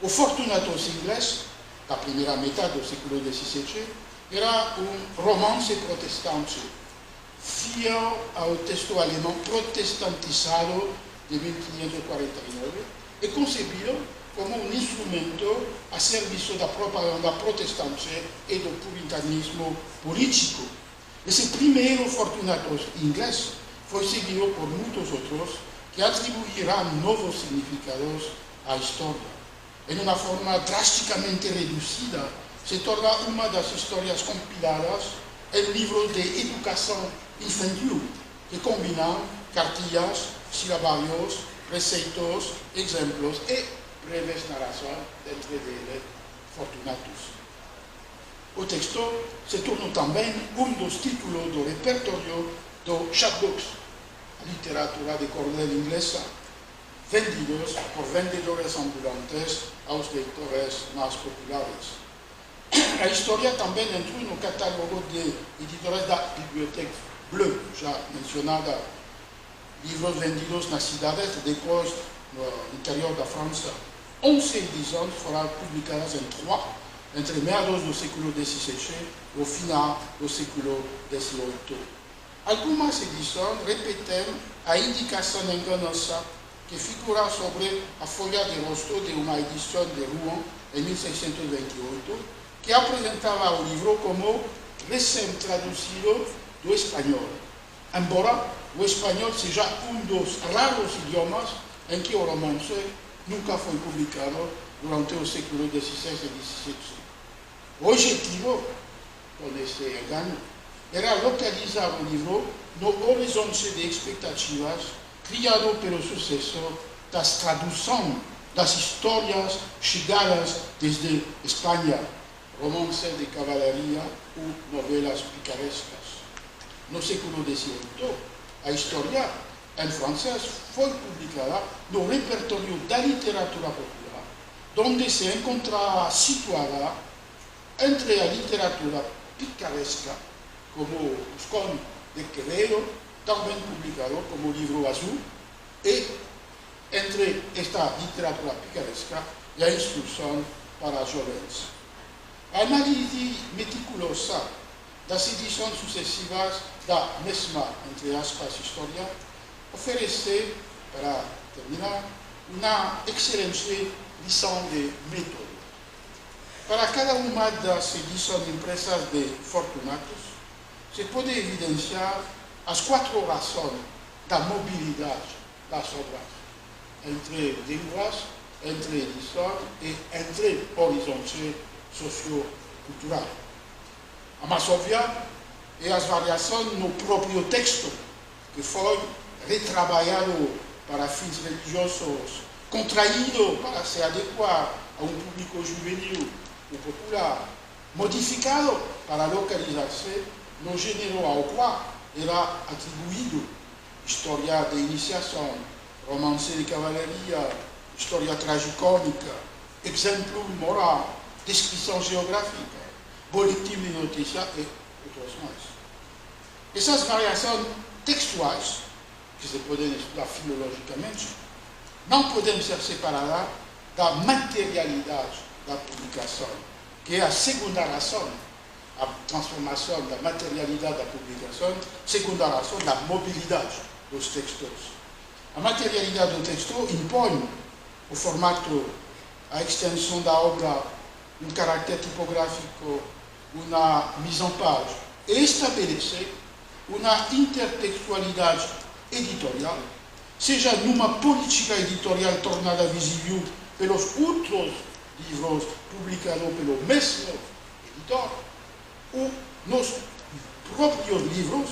O Fortunatus inglês, da primeira metade do século XVII, era um romance protestante, fiel ao texto alemão protestantizado de 1549 e concebido como um instrumento a serviço da propaganda protestante e do puritanismo político. Esse primeiro Fortunatus inglês foi seguido por muitos outros que atribuirão novos significados à história. Em uma forma drasticamente reduzida, se torna uma das histórias compiladas em livros de educação infantil, que combinam cartilhas, silabários, preceitos, exemplos e breves narrações, dentre eles Fortunatus. O texto se tornou também dos títulos do repertório do chapbooks, a literatura de cordel inglesa, vendidos por vendedores ambulantes aos leitores mais populares. A história também entrou no catálogo de editores da Bibliothèque Bleue, já mencionada, livros vendidos nas cidades depois no interior da França. 11 edições foram publicadas em 3, entre meados do século XVII e o final do século XVIII. Algumas edições repetem a indicação enganosa que figura sobre a folha de rosto de uma edição de Rouen em 1628, que apresentava o livro como recém-traduzido do espanhol, embora o espanhol seja dos raros idiomas em que o romance nunca foi publicado durante o século XVI e XVII. O objetivo, com esse engano, era localizar o livro no horizonte de expectativas criado pelo sucesso das traduções das histórias chegadas desde Espanha, romances de cavalaria ou novelas picarescas. No século XVIII, a história em francês foi publicada no repertório da literatura popular, onde se encontrava situada entre a literatura picaresca, como Os Condes de Quevedo, também publicado como livro azul, e entre esta literatura picaresca e a instrução para jovens. A análise meticulosa das edições sucessivas da mesma, entre aspas, história, oferece, para terminar, uma excelente lição de método. Para cada uma das edições impressas de Fortunatus, se pode evidenciar as 4 razões da mobilidade das obras entre línguas, entre edição e entre horizonte socio-cultural. A mais óbvia é as variações no próprio texto, que foi retrabalhado para fins religiosos, contraído para se adequar a um público juvenil ou popular, modificado para localizar-se no gênero ao qual era atribuído história de iniciação, romance de cavalaria, história tragicônica, exemplo moral, descrição geográfica, boletim de notícia e outros mais. Essas variações textuais, que se podem estudar filologicamente, não podem ser separadas da materialidade da publicação, que é a segunda razão, a transformação da materialidade da publicação, segunda razão da mobilidade dos textos. A materialidade do texto impõe o formato, a extensão da obra, um caráter tipográfico, uma mise en page, e estabelece uma intertextualidade editorial, seja numa política editorial tornada visível pelos outros livros publicados pelo mesmo editor, ou nos próprios livros,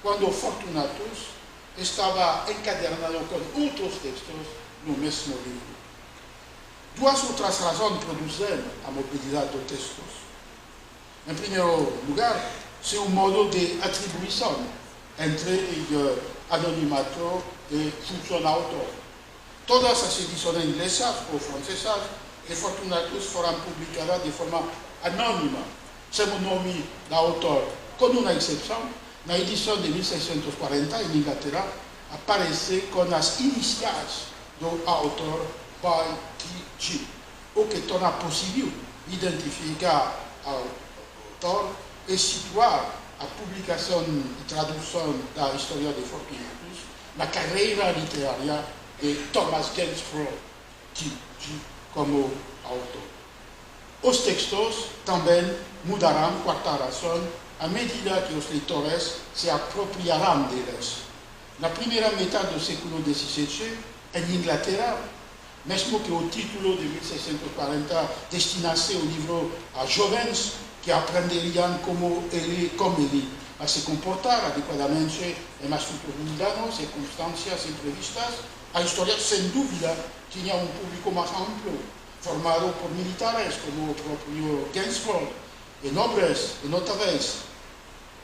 quando Fortunatus estava encadernado com outros textos no mesmo livro. 2 outras razões produzem a mobilidade dos textos. Em primeiro lugar, c'est um modo de atribuição entre anonimato e função autor. Todas as edições inglesas ou francesas de Fortunatus foram publicadas de forma anônima, sem o nome do autor, com uma exceção. Na edição de 1640, em Inglaterra, aparece com as iniciais do autor by T.G., o que torna possível identificar o autor e situar a publicação e tradução da história de Fortunatus na carreira literária de Thomas Gainsborough T.G. como autor. Os textos também mudarão, quarta razão, à medida que os leitores se apropriarão deles. Na primeira metade do século XVII, em Inglaterra, mesmo que o título de 1640 destinasse o livro a jovens que aprenderiam como ele a se comportar adequadamente em mais futuros mundanos, circunstâncias imprevistas, a história, sem dúvida, tinha um público mais amplo, formado por militares como o próprio Gainsborough, e nobres e notáveis,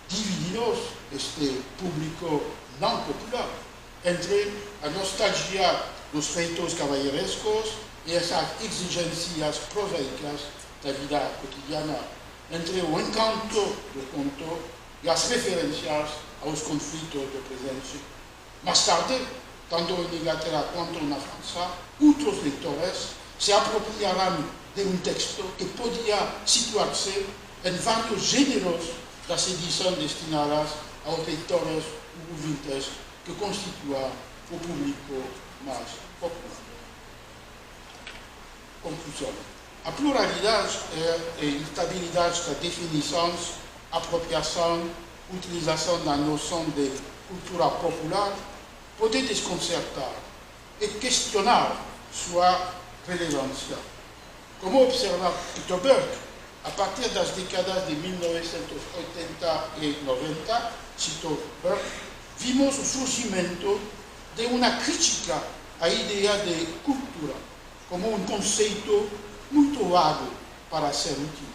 divididos este público não popular entre a nostalgia dos feitos cavalheirescos e essas exigências prosaicas da vida cotidiana, entre o encanto do conto e as referências aos conflitos do presente. Mais tarde, tanto em Inglaterra quanto na França, outros leitores se apropriarão de um texto que podia situar-se em vários gêneros das edições destinadas aos leitores ouvintes que constituem o público mais popular. Conclusão. A pluralidade e estabilidade das definições, apropriação, utilização da noção de cultura popular pode desconcertar e questionar sua relevância. Como observa Peter Burke, a partir das décadas de 1980 e 90, cito Burke, vimos o surgimento de uma crítica à ideia de cultura como um conceito muito vago para ser útil,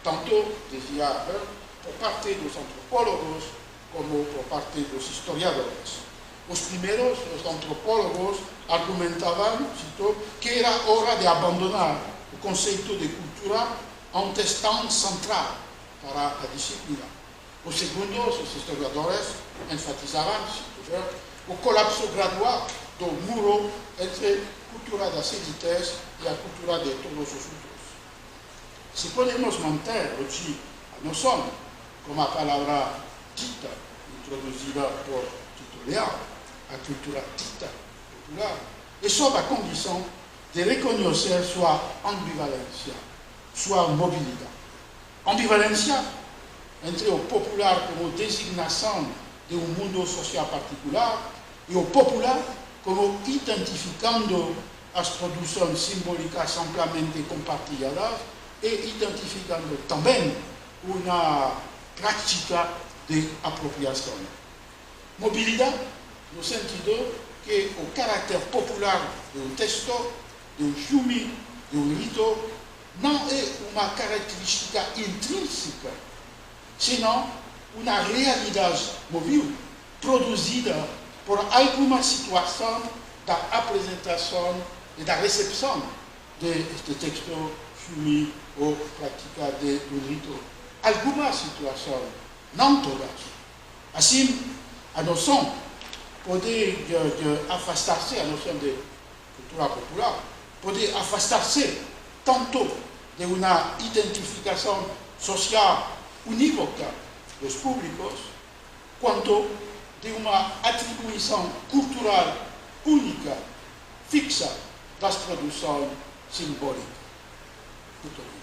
tanto, dizia Burke, por parte dos antropólogos como por parte dos historiadores. Os primeiros, os antropólogos, argumentavam, cito, que era hora de abandonar o conceito de cultura antes tão central para a disciplina. Os segundos, os historiadores, enfatizavam, cito Burke, o colapso gradual do muro entre a cultura das elites e a cultura de todos os outros. Se podemos manter hoje a noção, como a palavra dita, introduzida por Tito Leal, a cultura dita popular, é sob a condição de reconhecer sua ambivalência, sua mobilidade. Ambivalência entre o popular como designação de um mundo social particular e o popular como identificando as produções simbólicas amplamente compartilhadas e identificando também uma prática de apropriação. Mobilidade, no sentido que o caráter popular do texto, do filme, do rito, não é uma característica intrínseca, senão uma realidade móvel produzida por alguma situação da apresentação e da recepção deste texto, filme ou prática do rito. Alguma situação, não todas. Assim, a noção pode afastar-se, a noção de cultura popular, pode afastar-se tanto de uma identificação social unívoca dos públicos, quanto de uma atribuição cultural única, fixa, das produções simbólicas. Muito obrigado.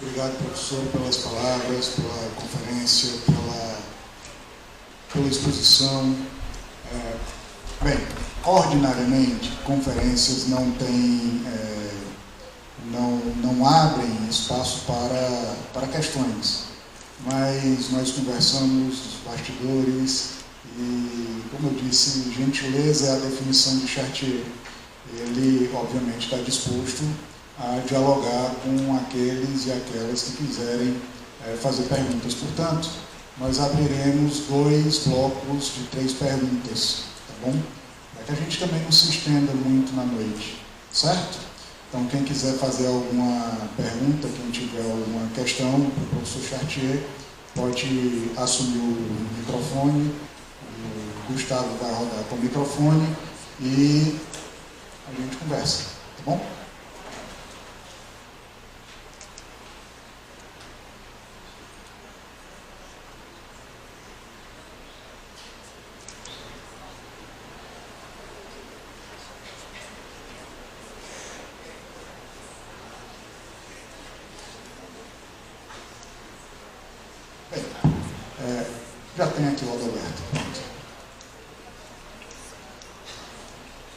Obrigado, professor, pelas palavras, pela conferência, pela exposição. Bem, ordinariamente, conferências não abrem espaço para questões, mas nós conversamos nos bastidores e, como eu disse, gentileza é a definição de Chartier. Ele, obviamente, está disposto a dialogar com aqueles e aquelas que quiserem fazer perguntas. Portanto, nós abriremos 2 blocos de 3 perguntas, tá bom? Para que a gente também não se estenda muito na noite, certo? Então, quem quiser fazer alguma pergunta, quem tiver alguma questão para o professor Chartier, pode assumir o microfone, o Gustavo vai rodar com o microfone e a gente conversa, tá bom? Já tem aqui o Adalberto.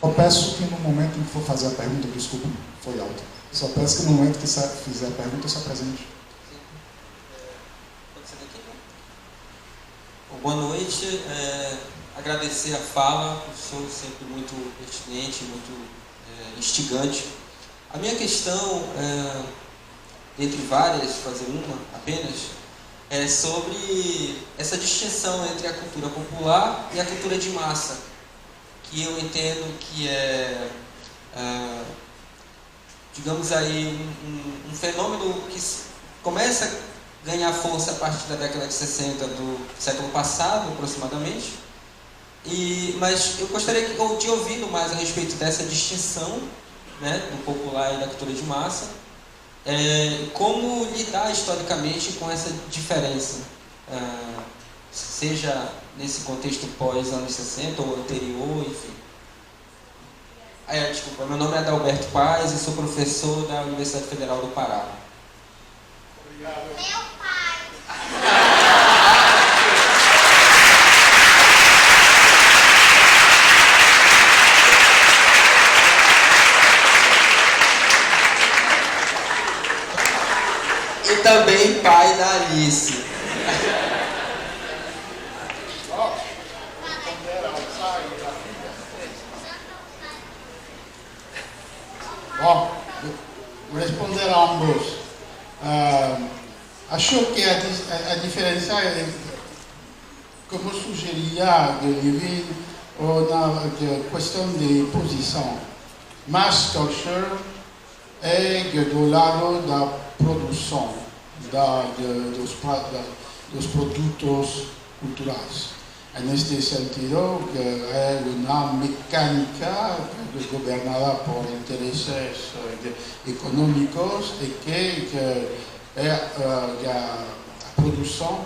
Só peço que no momento em que for fazer a pergunta, desculpa, foi alto. Só peço que no momento que fizer a pergunta, se apresente.
Pode ser daqui, né? Bom, boa noite. Agradecer a fala, professor, sempre muito pertinente, muito instigante. A minha questão, entre várias, fazer uma apenas, é sobre essa distinção entre a cultura popular e a cultura de massa, que eu entendo que é, digamos aí, um fenômeno que começa a ganhar força a partir da década de 60 do século passado, aproximadamente, mas eu gostaria de ouvir mais a respeito dessa distinção, né, do popular e da cultura de massa. Como lidar historicamente com essa diferença, seja nesse contexto pós-anos 60 ou anterior, enfim. Desculpa, meu nome é Adalberto Paz e sou professor da Universidade Federal do Pará.
Obrigado.
Meu pai!
E também pai da Alice.
Bom, vou responder a ambos. Acho que a diferença é, como sugeria de Levin, na questão de posição. Mass culture é do lado da produção dos produtos culturais. En este sentido, hay una mecánica gobernada por intereses económicos y que producen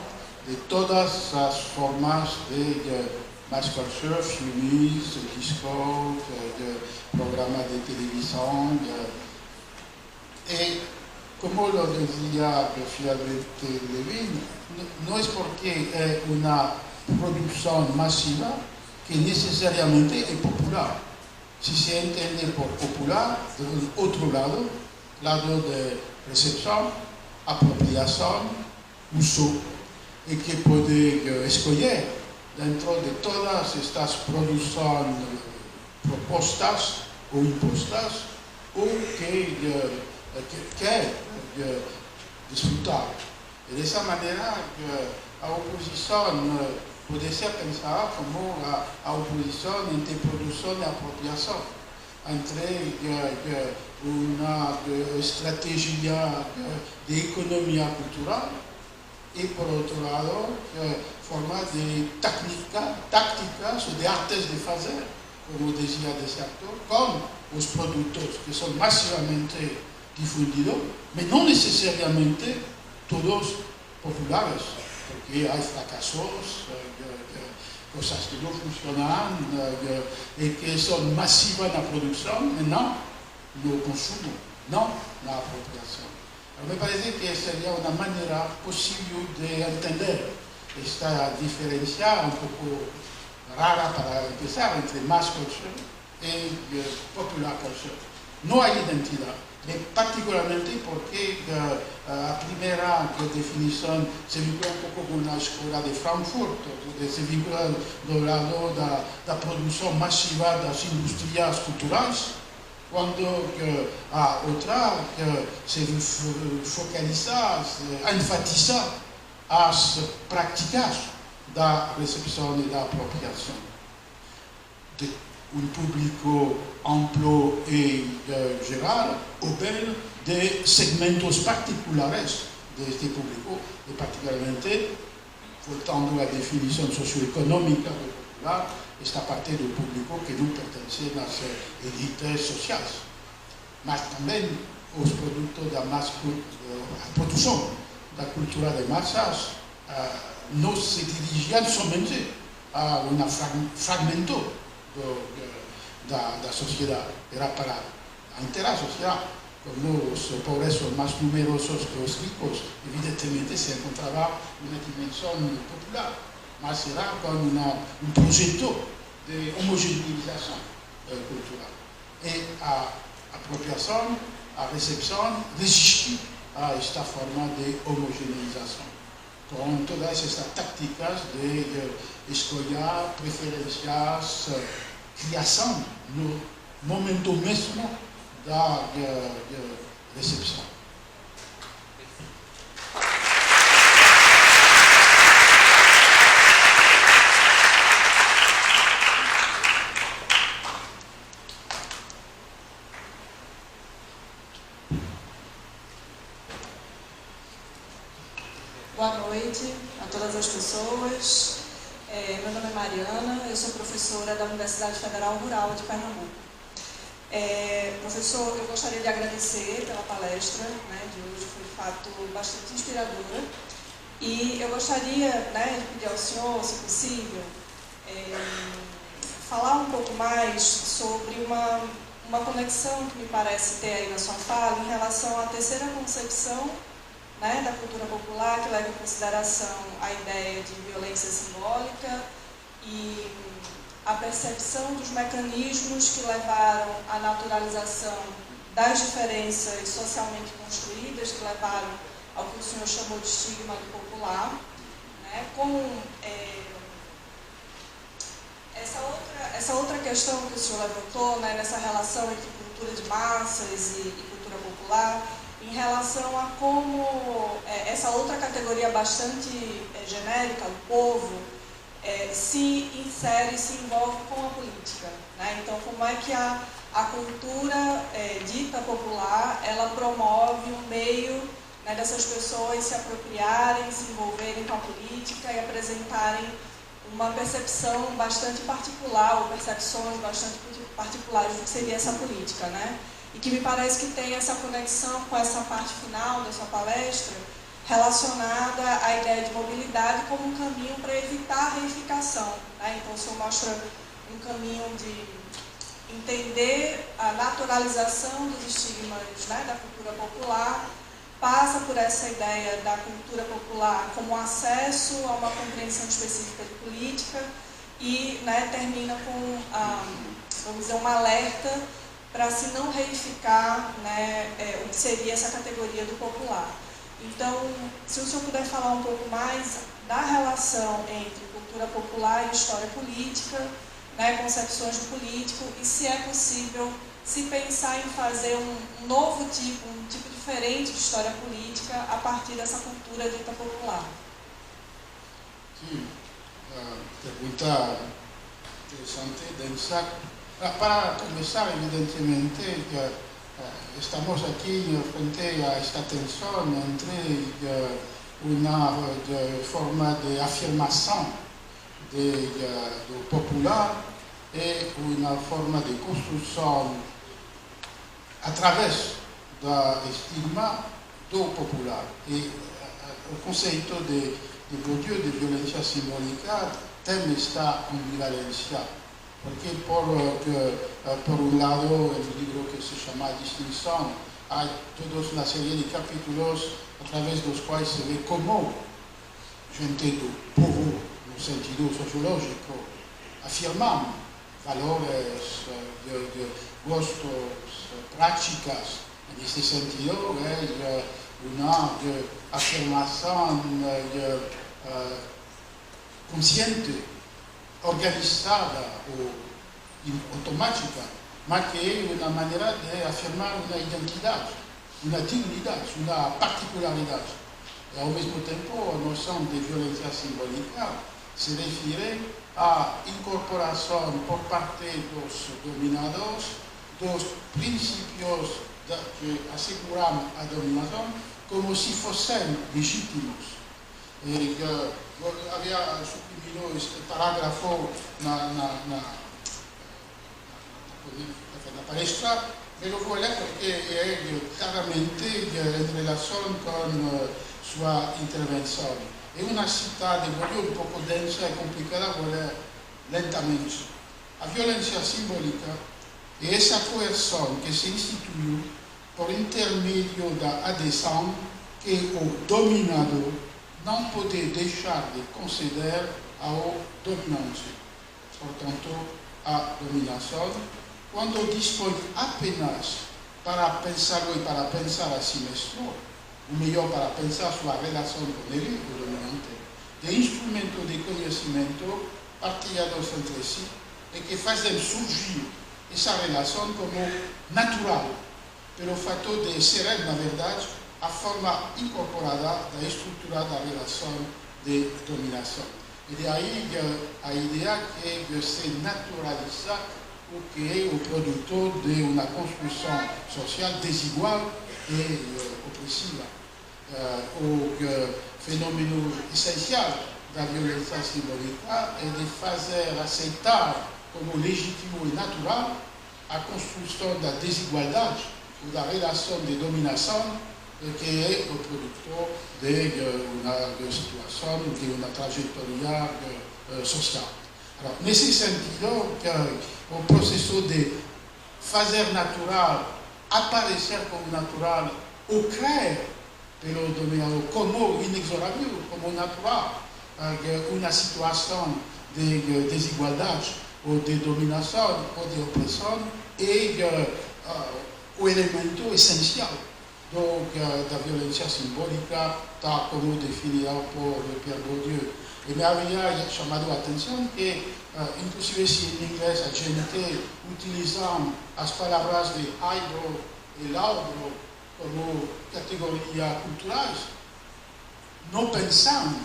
de todas las formas de mass culture, films, discos, de programas de televisión. Y como lo decía finalmente Levin, no es porque es una producción masiva que necesariamente es popular. Si se entiende por popular, del otro lado de recepción, apropiación, uso, y que puede escoger dentro de todas estas producciones propuestas o impuestas o que disfrutar. Y de esa manera la oposición puede ser pensada como la oposición entre producción y apropiación, entre una estrategia de economía cultural y por otro lado formas de tácticas o de artes de hacer, como decía ese actor, con los productos que son masivamente difundidos, pero no necesariamente todos populares, porque hay fracasos, cosas que no funcionan y que son masivas en la producción, pero no el consumo, no la apropiación. Me parece que sería una manera posible de entender esta diferencia un poco rara para empezar entre mass culture y popular culture. No hay identidad, particularmente porque la primera definición se vincula un poco con la escuela de Frankfurt, se vincula del lado de la producción masiva de las industrias culturales, cuando a otra se focaliza, enfatiza las prácticas de recepción y de apropiación de un público amplio y general o bien de segmentos particulares de este público, y particularmente, voltando a la definición socioeconómica de popular, esta parte del público que no pertenece a las élites sociales. Mas también los productos de la producción de la cultura de masas no se dirigían solamente a un fragmento de la sociedad, era para la entera sociedad. Como los pobres son más numerosos que los ricos, evidentemente se encontraba una dimensión popular, más era con un proyecto de homogeneización cultural. Y a apropiación, a recepción, resistir a esta forma de homogeneización, con todas estas tácticas de escoger preferencias, creación no momento mismo de recepción.
Boa noite a todas as pessoas. Meu nome é Mariana, eu sou professora da Universidade Federal Rural de Pernambuco. Professor, eu gostaria de agradecer pela palestra de hoje, foi de fato bastante inspiradora. E eu gostaria de pedir ao senhor, se possível, falar um pouco mais sobre uma conexão que me parece ter aí na sua fala em relação à terceira concepção da cultura popular, que leva em consideração a ideia de violência simbólica e a percepção dos mecanismos que levaram à naturalização das diferenças socialmente construídas, que levaram ao que o senhor chamou de estigma do popular, com essa outra questão que o senhor levantou, nessa relação entre cultura de massas e cultura popular, em relação a como essa outra categoria bastante genérica, o povo, se insere, se envolve com a política. Então, como é que a cultura dita popular, ela promove um meio dessas pessoas se apropriarem, se envolverem com a política e apresentarem uma percepção bastante particular, ou percepções bastante particulares do que seria essa política, né? E que me parece que tem essa conexão com essa parte final da sua palestra, relacionada à ideia de mobilidade como um caminho para evitar a reificação, né? Então, o senhor mostra um caminho de entender a naturalização dos estigmas, né, da cultura popular, passa por essa ideia da cultura popular como acesso a uma compreensão específica de política e, né, termina com, vamos dizer, um alerta para se não reificar, né, o que seria essa categoria do popular. Então, se o senhor puder falar um pouco mais da relação entre cultura popular e história política, né, concepções do político, e se é possível se pensar em fazer um novo tipo, um tipo diferente de história política a partir dessa cultura dita popular.
Sim, pergunta interessante, densa. Para começar, evidentemente, estamos aqui frente a esta tensão entre uma forma de afirmação do popular e uma forma de construção através do estigma do popular. E o conceito de Bourdieu de violência simbólica tem esta ambivalência, porque por um lado, o livro que se chama Distinção, há toda uma série de capítulos através dos quais se vê como gente do povo, no sentido sociológico, afirmamos valores de gostos, práticas. Nesse sentido, é uma afirmação consciente, organizada ou automática, mas que é uma maneira de afirmar uma identidade, uma dignidade, uma particularidade. E, ao mesmo tempo, a noção de violência simbólica se refere à incorporação por parte dos dominados dos princípios que asseguram a dominação como se fossem legítimos. E havia suprimido este parágrafo na palestra, mas eu vou ler porque é claramente em relação com sua intervenção. É uma cita de Bourdieu um pouco densa e complicada, vou ler lentamente. A violência simbólica é essa coerção que se instituiu por intermédio da adesão que o dominador não pode deixar de conceder ao dominante. Portanto, a dominação, quando dispõe apenas para pensá-lo e para pensar a si mesmo, ou melhor, para pensar sua relação com ele, o dominante, de instrumentos de conhecimento partilhados entre si e que fazem surgir essa relação como natural, pelo fato de ser, na verdade, a forma incorporada da estrutura da relação de dominação. E daí a ideia que se naturaliza o que é o produto de uma construção social desigual e opressiva. O fenômeno essencial da violência simbólica é de fazer aceitar como legítimo e natural a construção da desigualdade ou da relação de dominação que é o produto de uma situação, de uma trajetória social. Alors, nesse sentido, o processo de fazer natural aparecer como natural ou crer pelo dominador como inexorável, como natural, uma situação de desigualdade ou de dominação ou de opressão é o elemento essencial da violência simbólica, tal como definida por Pierre Bourdieu. E me havia chamado a atenção que, inclusive se em inglês a gente utilizam as palavras de highbrow e lowbrow como categorias culturais, não pensamos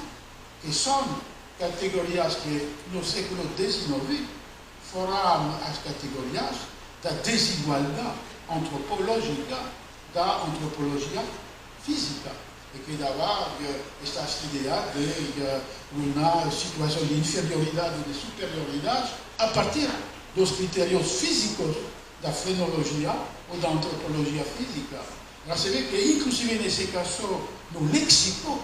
que são categorias que no século XIX foram as categorias da desigualdade antropológica, da antropologia física. e que dava estas ideias de uma situação de inferioridade e de superioridade a partir dos critérios físicos da frenologia ou da antropologia física. Você vê que, inclusive nesse caso, no léxico,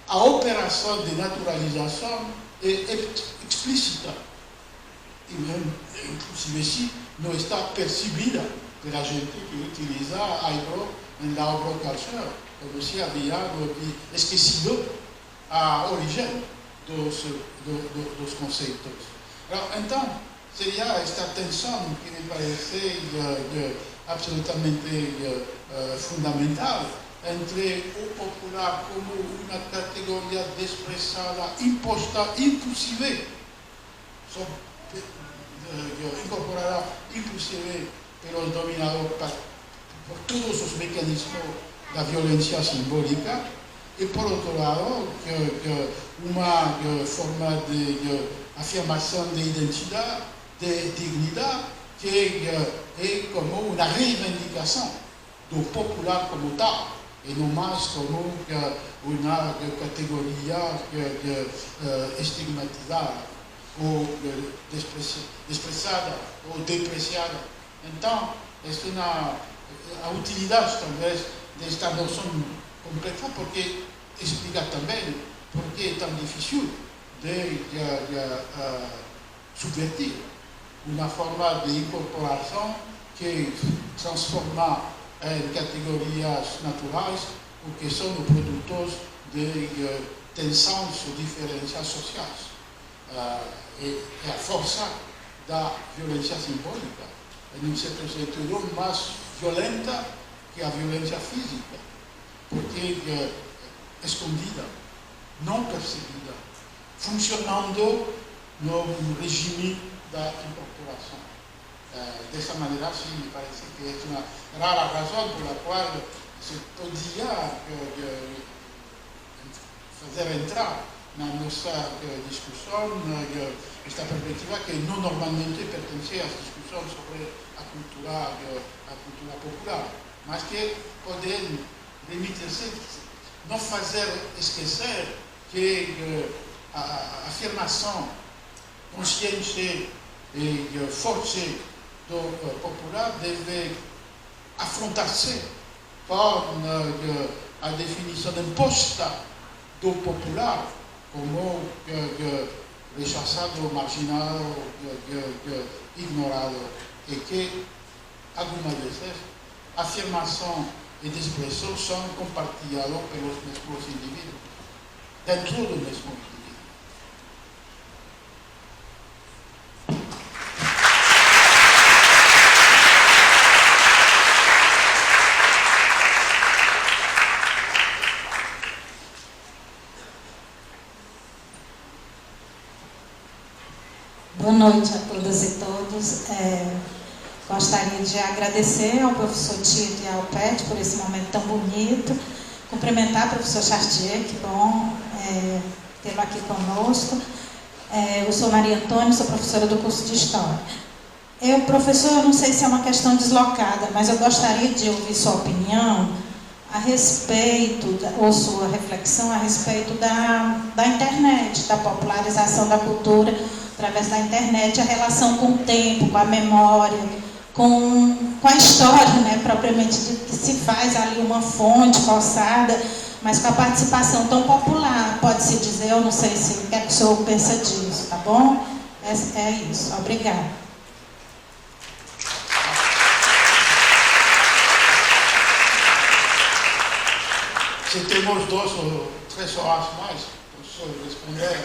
a operação de naturalização é explícita. E mesmo, inclusive, se não está percebida pela gente que utiliza a agro-culture, como se havia esquecido a origem dos conceitos. Então, seria esta tensão que me parece absolutamente fundamental entre o popular como uma categoria desprezada, imposta, inclusive, incorporada, inclusive, pelos dominadores por todos os mecanismos da violência simbólica, e por outro lado, uma forma de afirmação de identidade, de dignidade, que é como uma reivindicação do popular como tal, e não mais como uma categoria estigmatizada, ou desprezada, ou depreciada. Então, a utilidade, talvez, desta noção completa, porque explica também por que é tão difícil de subvertir uma forma de incorporação que transforma em categorias naturais o que são os produtos de tensões ou diferenças sociais. E a força da violência simbólica, em um certo sentido, mais violenta que a violência física, porque é escondida, não percebida, funcionando no regime da incorporação. Dessa maneira, sim, me parece que é uma rara razão pela qual se podia fazer entrar na nossa discussão esta perspectiva que não normalmente pertence às discussões sobre a cultura popular, mas que podem permitir-se não fazer esquecer que a afirmação consciente e forte do popular deve afrontar-se com a definição imposta do popular como rechaçado, marginado, ignorado, e que algumas vezes afirmação e desprezo são compartilhados pelos mesmos indivíduos, dentro do mesmo indivíduo.
Boa noite a todas e todos. Gostaria de agradecer ao professor Tito e ao PET por esse momento tão bonito. Cumprimentar o professor Chartier, que bom tê-lo aqui conosco. Eu sou Maria Antônia, sou professora do curso de História. Professor, eu não sei se é uma questão deslocada, mas eu gostaria de ouvir sua opinião a respeito, ou sua reflexão a respeito da internet, da popularização da cultura através da internet, a relação com o tempo, com a memória, com a história, né, propriamente dito, que se faz ali uma fonte calçada, mas com a participação tão popular, pode-se dizer, eu não sei se o que o senhor pensa disso, tá bom? É isso, obrigada.
Se temos 2 ou 3 horas mais, posso responder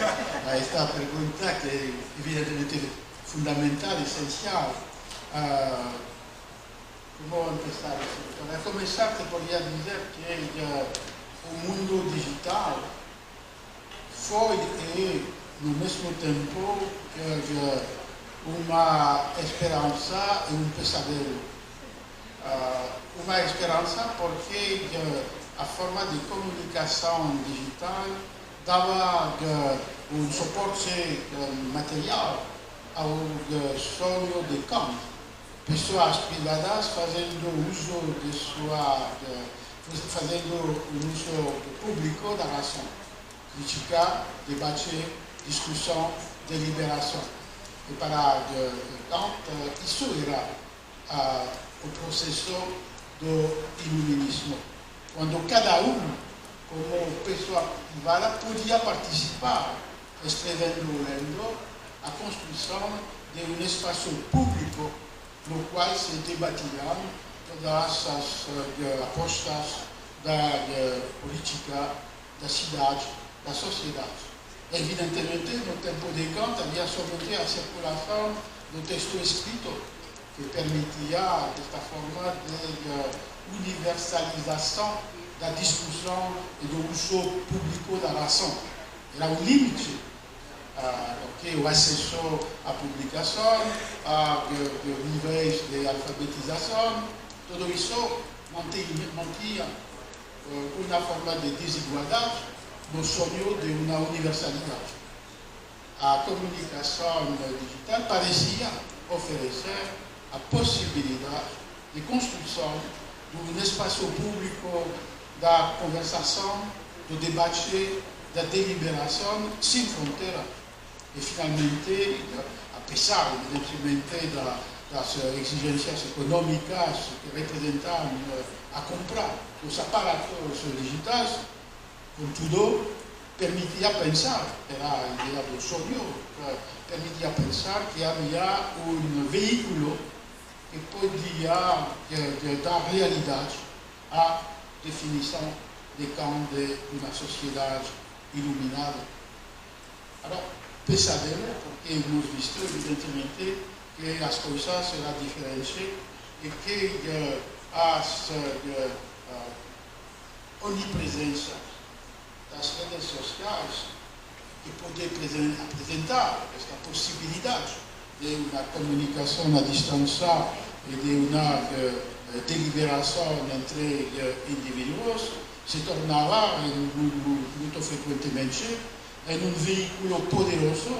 a esta pergunta que é evidentemente fundamental, essencial. Como começar? Para começar, eu poderia dizer que o mundo digital foi e, no mesmo tempo, uma esperança e um pesadelo. Uma esperança porque a forma de comunicação digital dava um suporte material ao sonho de Kant. Pessoas privadas fazendo uso de sua
fazendo um uso público da razão. Criticar, debater, discussão, deliberação. E para Kant, isso era o processo do iluminismo, quando cada como pessoa privada, podia participar, escrevendo, lendo, a construção de um espaço público no qual se debatiam todas as apostas da política, da cidade, da sociedade. Evidentemente, no tempo de Kant, havia somente a circulação do texto escrito, que permitia, desta forma, de universalização da discussão e do uso público da razão. Era um limite, porque o acesso à publicação, a níveis de alfabetização, tudo isso mantinha uma forma de desigualdade no sonho de uma universalidade. A comunicação digital parecia oferecer a possibilidade de construção de um espaço público da conversação, do debate, da deliberação sem fronteira. E, finalmente, apesar, evidentemente, das exigências econômicas que representam a compra dos aparatos digitais, contudo, permitia pensar, era a ideia do sonho, permitia pensar que havia um veículo que podia dar realidade à definição de Kant de uma sociedade iluminada. Agora, pesadelo, porque hemos visto, evidentemente, que as coisas eram diferentes e que as onipresenças das redes sociais que podem apresentar esta possibilidade de uma comunicação à distância e de uma deliberação entre indivíduos, se tornava muito frequentemente em um veículo poderoso,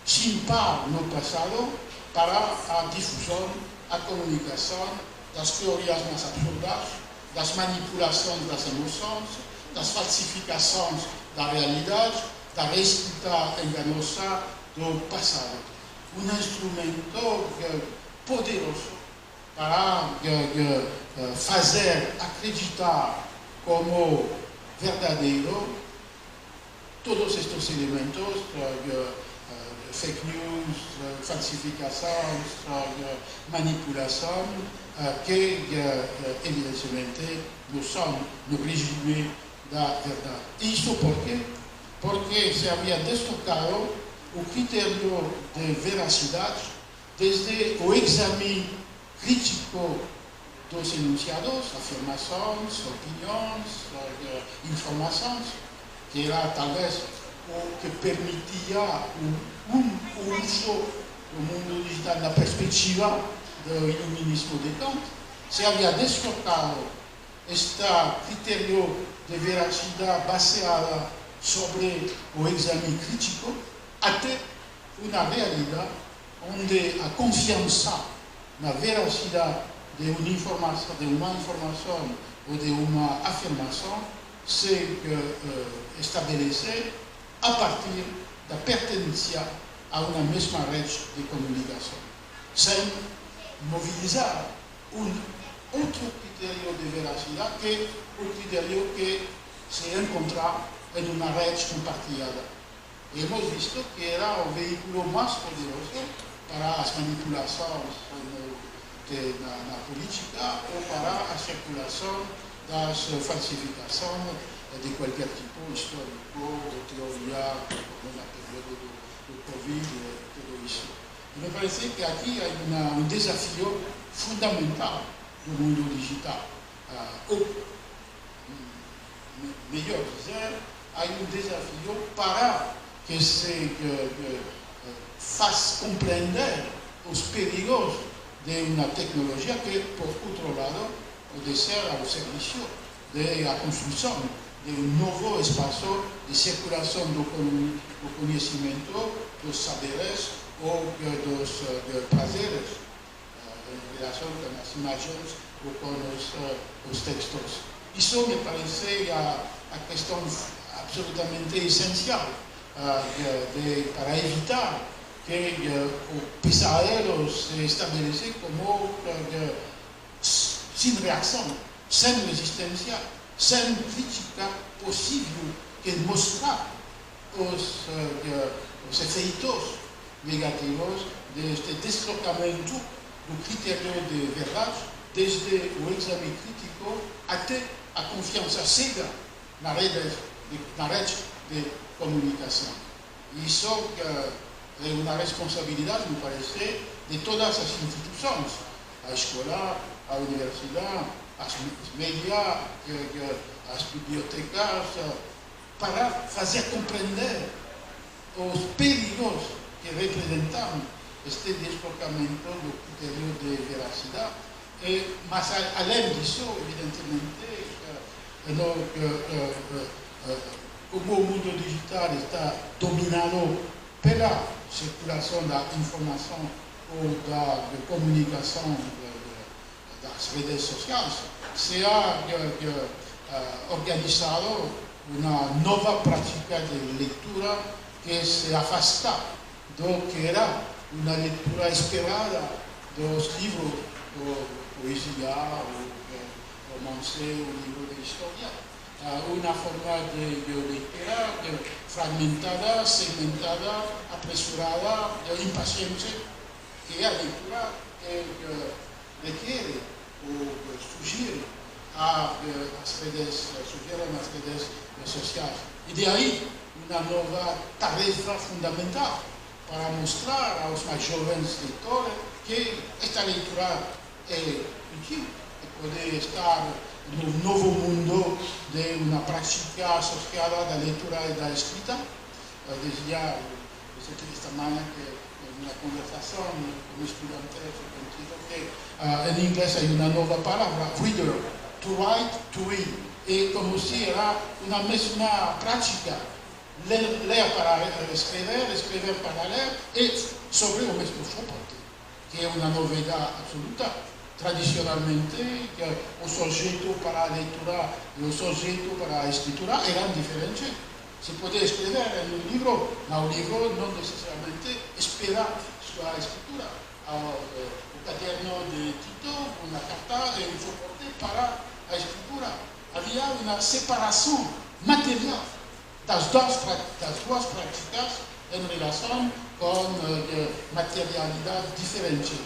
sem par no passado, para a difusão, a comunicação das teorias mais absurdas, das manipulações das emoções, das falsificações da realidade, da reescrita enganosa do passado. Um instrumento poderoso para fazer acreditar como verdadeiro todos estes elementos, fake news, falsificações, manipulação, que evidentemente não são no regime da verdade. Isso por quê? Porque se havia destocado o critério de veracidade desde o exame crítico dos enunciados, afirmações, opiniões, informações, que era talvez o que permitia o uso do mundo digital na perspectiva do iluminismo de Kant. Se havia destocado este critério de veracidade baseada sobre o exame crítico, até uma realidade onde a confiança na veracidade de uma informação ou de uma afirmação se estabelece a partir da pertenência a uma mesma rede de comunicação, sem mobilizar um outro critério de veracidade que é o critério que se encontra em uma rede compartilhada. E hemos visto que era o veículo mais poderoso para as manipulações na política ou para a circulação das falsificações de qualquer tipo histórico, de teoria, como na período do Covid, tudo isso. E me parece que aqui há um desafio fundamental do mundo digital. Ou, melhor dizer, há um desafio para que se faça compreender os perigos de uma tecnologia que, por outro lado, pode ser ao serviço da construção de um novo espaço de circulação do conhecimento, dos saberes ou dos prazeres em relação com as imagens ou com os textos. isso me parece a questão absolutamente essencial para evitar que o pesadelo se estabeleça como sem reação, sem resistência, sem crítica possível que mostrar os efeitos negativos deste deslocamento do critério de verdade, desde o exame crítico até a confiança cega na rede de comunicação. Isso é uma responsabilidade, me parece, de todas as instituições, a escola, a universidade, as mídias, as bibliotecas, para fazer compreender os perigos que representam este deslocamento do critério de veracidade. Mas, além disso, evidentemente, como o mundo digital está dominado pela circulação da informação ou da comunicação das redes sociais, se ha organizado uma nova prática de leitura que se afasta do que era uma leitura esperada dos livros de poesia, o romance, o livro de história. Uma forma de leitura fragmentada, segmentada, apressurada, impaciente, que é a leitura que requer ou sugira as redes sociais. E de aí uma nova tarefa fundamental para mostrar aos mais jovens leitores que esta leitura é útil e pode estar no novo mundo de uma prática associada da leitura e da escrita. Eu dizia esta manhã que uma conversação com estudante que em inglês há uma nova palavra, reader, to write, to read. É como se era uma mesma prática, ler para escrever, escrever para ler, e sobre o mesmo suporte, que é uma novidade absoluta. Tradicionalmente, o sujeito para a leitura e o sujeito para a escritura eram diferentes. Se pode escrever em um livro, mas o livro não necessariamente espera sua escritura. O caderno de Tito, uma carta e um suporte para a escritura. Havia uma separação material das duas práticas em relação com materialidade diferente.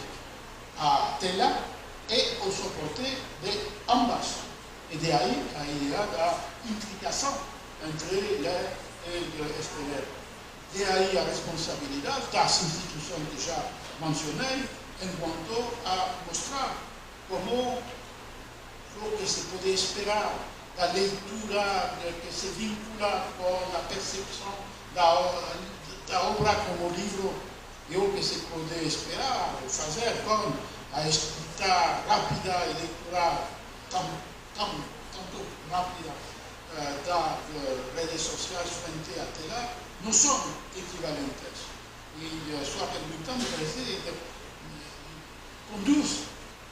A tela e o suporte de ambas. E de aí a ideia da implicação entre ler e escrever. De aí a responsabilidade das instituições que já mencionei, enquanto a mostrar como o que se pode esperar da leitura que se vincula com a percepção da obra como livro e o que se pode esperar ou fazer com a escrita rápida e leitura tanto rápida das redes sociais frente à tela, não são equivalentes. E sua pergunta me parece que conduz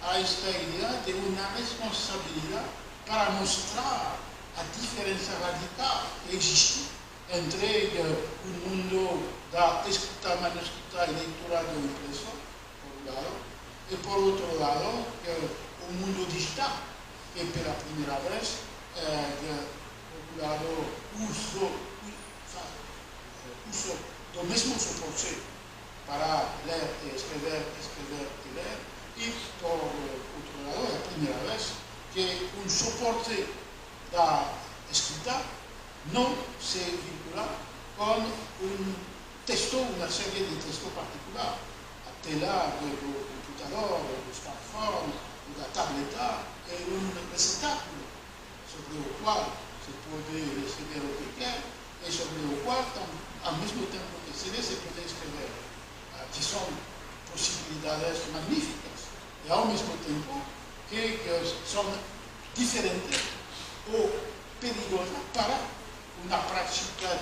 a esta ideia de uma responsabilidade para mostrar a diferença radical que existe entre o mundo da escrita manuscrita e leitura do impresso, por um lado, e por outro lado, o mundo digital, que pela primeira vez, por lado, uso do mesmo suporte para ler e escrever e ler, e por outro lado, é a primeira vez que um suporte da escrita não se vincula com um texto, uma série de textos particular. A tela do computador, do smartphone, da tableta é um receptáculo sobre o qual se pode receber o que quer e sobre o qual, ao mesmo tempo que se lê, se pode escrever, que são possibilidades magníficas e ao mesmo tempo que são diferentes ou perigosas para uma prática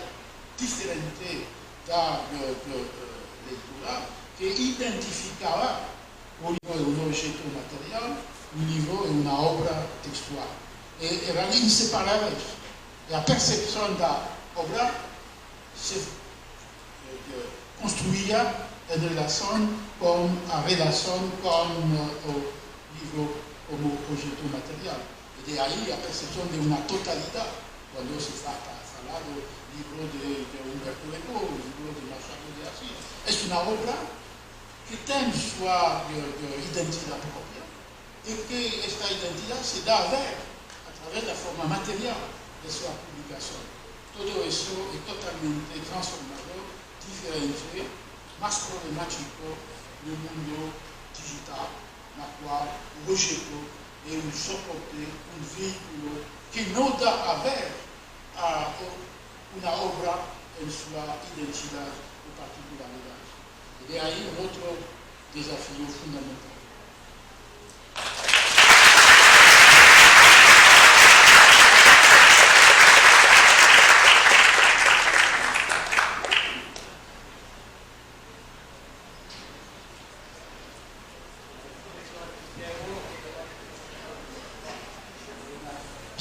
diferente da leitura que identificava o livro é um objeto material, o livro é uma obra textual.
eram inseparáveis. E a percepção da obra se construía em relação com a relação com o livro como objeto material. E de aí a percepção de uma totalidade, quando se fala do livro de Humberto Eco, o livro de Machado de Assis. É uma obra que tem sua identidade própria e que esta identidade se dá a ver através da forma material de sua publicação. Tudo isso é totalmente transformador, diferente, mais problemático no mundo digital, na qual o objeto é um suporte, um veículo que não dá a ver a uma obra em sua identidade ou particularidade. E de aí outro desafio fundamental.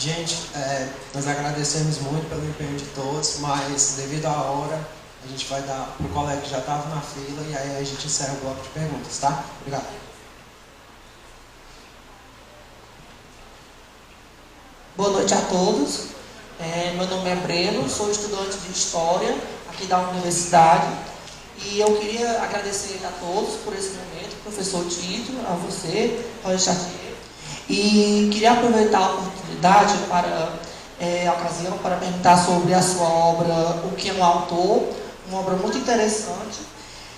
Gente, nós agradecemos muito pelo empenho de todos, mas devido à hora, a gente vai dar para o colega que já estava na fila e aí a gente encerra o bloco de perguntas, tá? Obrigado.
Boa noite a todos. Meu nome é Breno, sou estudante de História aqui da universidade e eu queria agradecer a todos por esse momento, professor Tito, a você, Roger Chartier, e queria aproveitar a oportunidade a ocasião para perguntar sobre a sua obra O que é um Autor, uma obra muito interessante,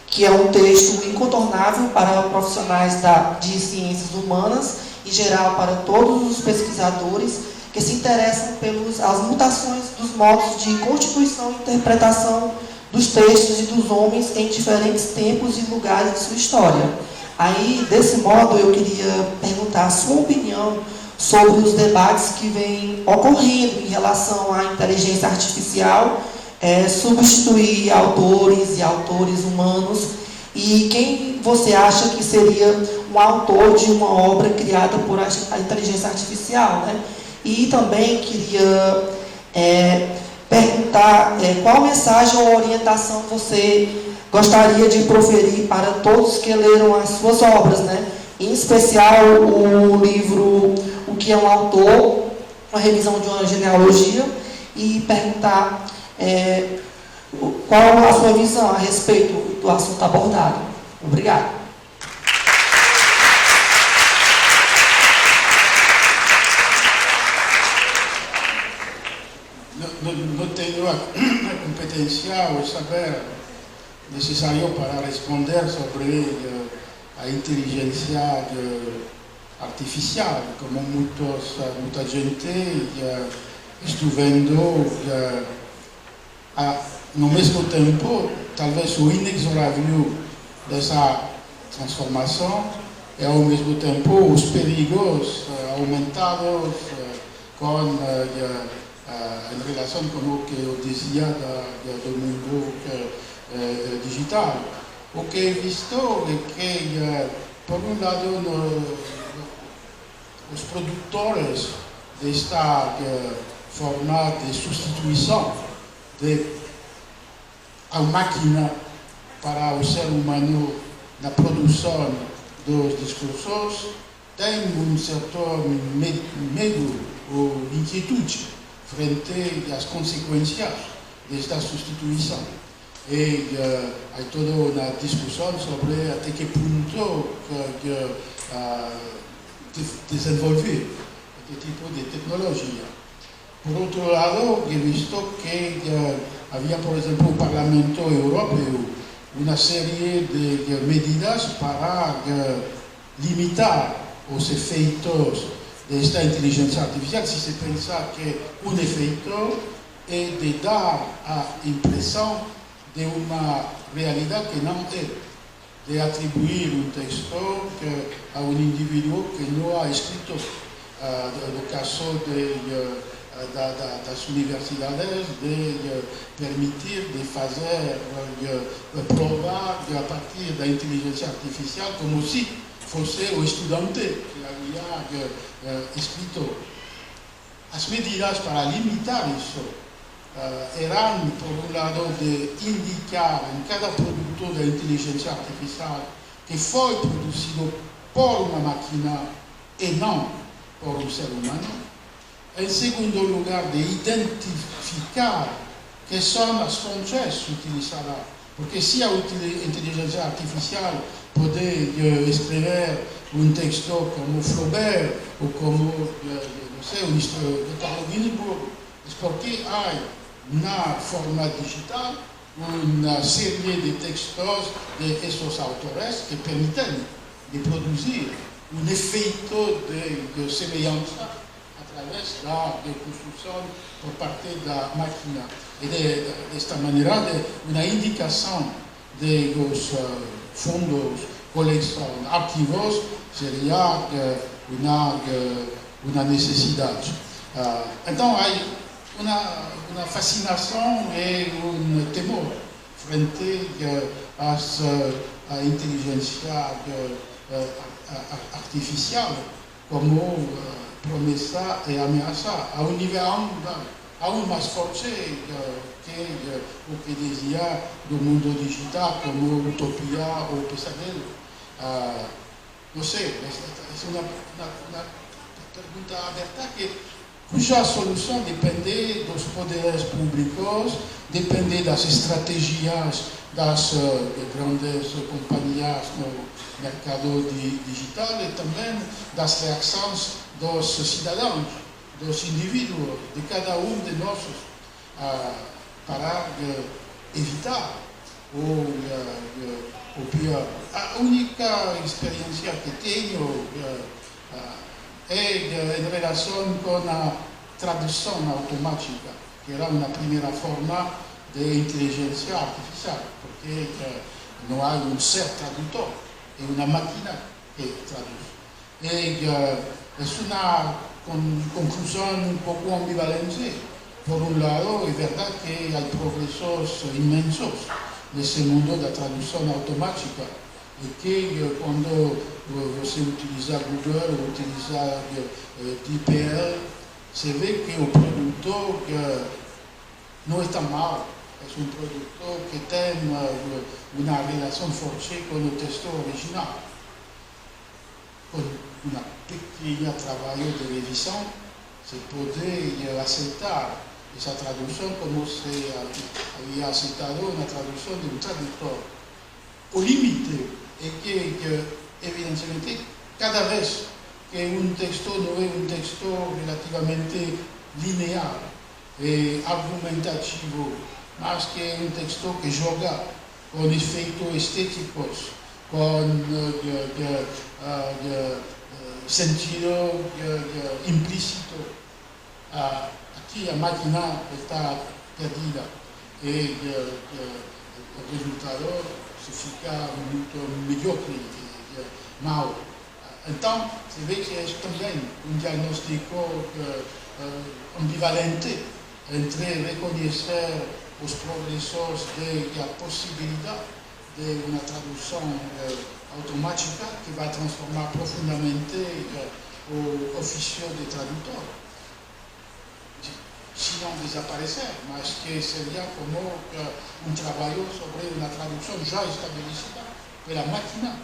que é um texto incontornável para profissionais de ciências humanas, em geral para todos os pesquisadores que se interessam pelas mutações dos modos de constituição e interpretação dos textos e dos homens em diferentes tempos e lugares de sua história. Aí, desse modo, eu queria perguntar a sua opinião sobre os debates que vêm ocorrendo em relação à inteligência artificial, substituir autores e autores humanos, e quem você acha que seria um autor de uma obra criada por a inteligência artificial, né? E também queria perguntar qual mensagem ou orientação você gostaria de proferir para todos que leram as suas obras, né? Em especial o livro O que é um Autor, uma revisão de uma genealogia, e perguntar qual a sua visão a respeito do assunto abordado. Obrigado.
Não tenho a competência ou saber necessário para responder sobre a inteligência artificial, como muita gente está vendo, no mesmo tempo, talvez o inexorável dessa transformação e ao mesmo tempo os perigos aumentados com em relação com o que eu dizia do mundo digital. O que é visto é que, por um lado, os produtores desta forma de substituição a máquina para o ser humano na produção dos discursos têm um certo medo ou inquietude frente às consequências desta substituição. E há toda uma discussão sobre até que ponto desenvolver este tipo de tecnologia. Por outro lado, é visto que havia, por exemplo, o Parlamento Europeu, uma série de medidas para limitar os efeitos desta inteligência artificial. Se se pensa que um efeito é de dar a impressão de uma realidade que não é, de atribuir um texto a um indivíduo que não ha escrito. No caso das universidades, de permitir de fazer, provar a partir da inteligência artificial como se fosse o estudante que havia escrito. as medidas para limitar isso eram, por um lado, de indicar em cada produto de inteligência artificial que foi produzido por uma máquina e não por um ser humano. Em segundo lugar, de identificar que são as fontes utilizadas. Porque se a inteligência artificial pode escrever um texto como Flaubert ou como, não sei, o de Carlo Ginzburg, é porque há na forma digital uma série de textos de esses autores que permitem de produzir um efeito de semelhança através da construção por parte da máquina. E desta maneira, uma indicação dos fundos, coleção, arquivos seria uma necessidade. Então, há uma fascinação e temor frente à inteligência artificial como promessa e ameaça a um nível aún mais forte que o que dizia do mundo digital como utopia ou pesadelo. Não sei, é uma pergunta aberta cuja solução depende dos poderes públicos, depende das estratégias das grandes companhias no mercado digital e também das reações dos cidadãos, dos indivíduos, de cada de nós, para evitar o pior. A única experiência que tenho é em relação com a tradução automática, que era uma primeira forma de inteligência artificial, porque não há um ser tradutor, é uma máquina que traduz. E é uma conclusão um pouco ambivalente. Por um lado, é verdade que há progressos imensos nesse mundo da tradução automática, e que quando você utiliza Google ou utiliza DeepL, você vê que o produto não está mal, é um produto que tem uma relação forte com o texto original. Com um pequeno trabalho de revisão, você pode aceitar essa tradução como se havia aceitado uma tradução de um tradutor. O limite é que, evidentemente, cada vez que um texto não é um texto relativamente linear e argumentativo, mas que é um texto que joga com efeitos estéticos, com sentido implícito, aqui a máquina está perdida e o resultado se fica muito medíocre, mau. Então, se vê que é também um diagnóstico ambivalente entre reconhecer os progressos e a possibilidade de uma tradução automática que vai transformar profundamente o ofício de tradutor. Se não desaparecer, mas que seria como um trabalho sobre uma tradução já estabelecida pela máquina.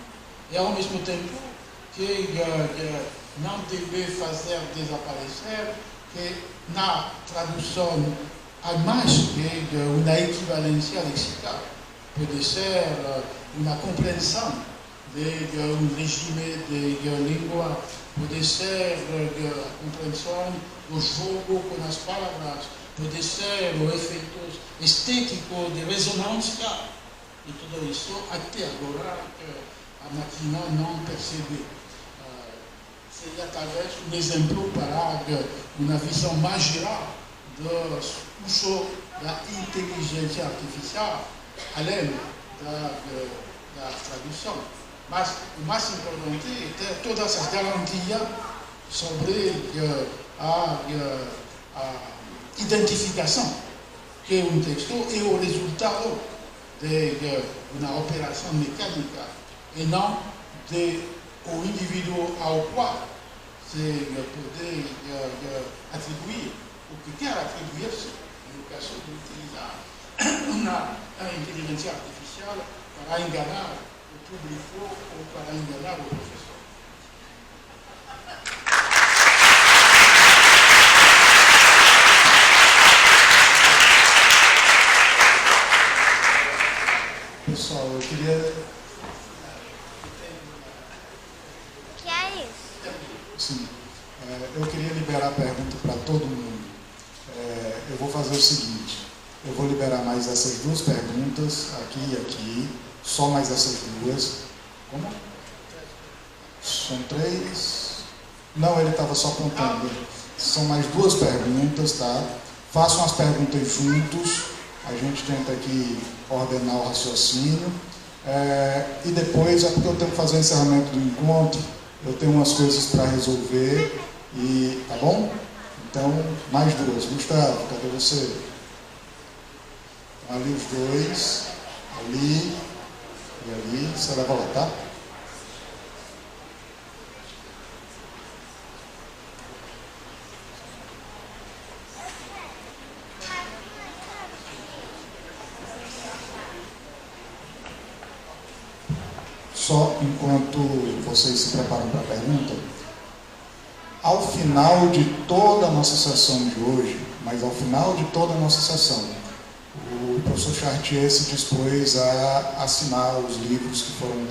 E ao mesmo tempo que não deve fazer desaparecer, que na tradução há mais que uma equivalência lexical. Pode ser uma compreensão de um regime de língua, pode ser a compreensão do jogo com as palavras, pode ser o efeito estético de ressonância, e tudo isso até agora a máquina não percebe. Seria talvez um exemplo para uma visão mais geral do uso da inteligência artificial, além da tradução. Mas o mais importante é ter todas as garantias sobre a identificação que um texto é o resultado de uma operação mecânica e não de o indivíduo ao qual c'est poder atribuir o que quer atribuir-se, no caso de utilizar a inteligência artificial para enganar o público ou para enganar o professor.
Pessoal, eu queria...
Que é isso?
Sim, eu queria liberar a pergunta para todo mundo. Eu vou fazer o seguinte, eu vou liberar mais essas duas perguntas, aqui e aqui, só mais essas duas. Como? São 3... Não, ele estava só contando. São mais duas perguntas, tá? Façam as perguntas juntos, a gente tenta aqui ordenar o raciocínio. E depois, é porque eu tenho que fazer o encerramento do encontro, eu tenho umas coisas para resolver, e tá bom? Então, mais duas. Gustavo, cadê você? Ali os dois, ali e ali. Você leva lá, tá? Só enquanto vocês se preparam para a pergunta, ao final de toda a nossa sessão de hoje, mas ao final de toda a nossa sessão, o professor Chartier se dispôs a assinar os livros que foram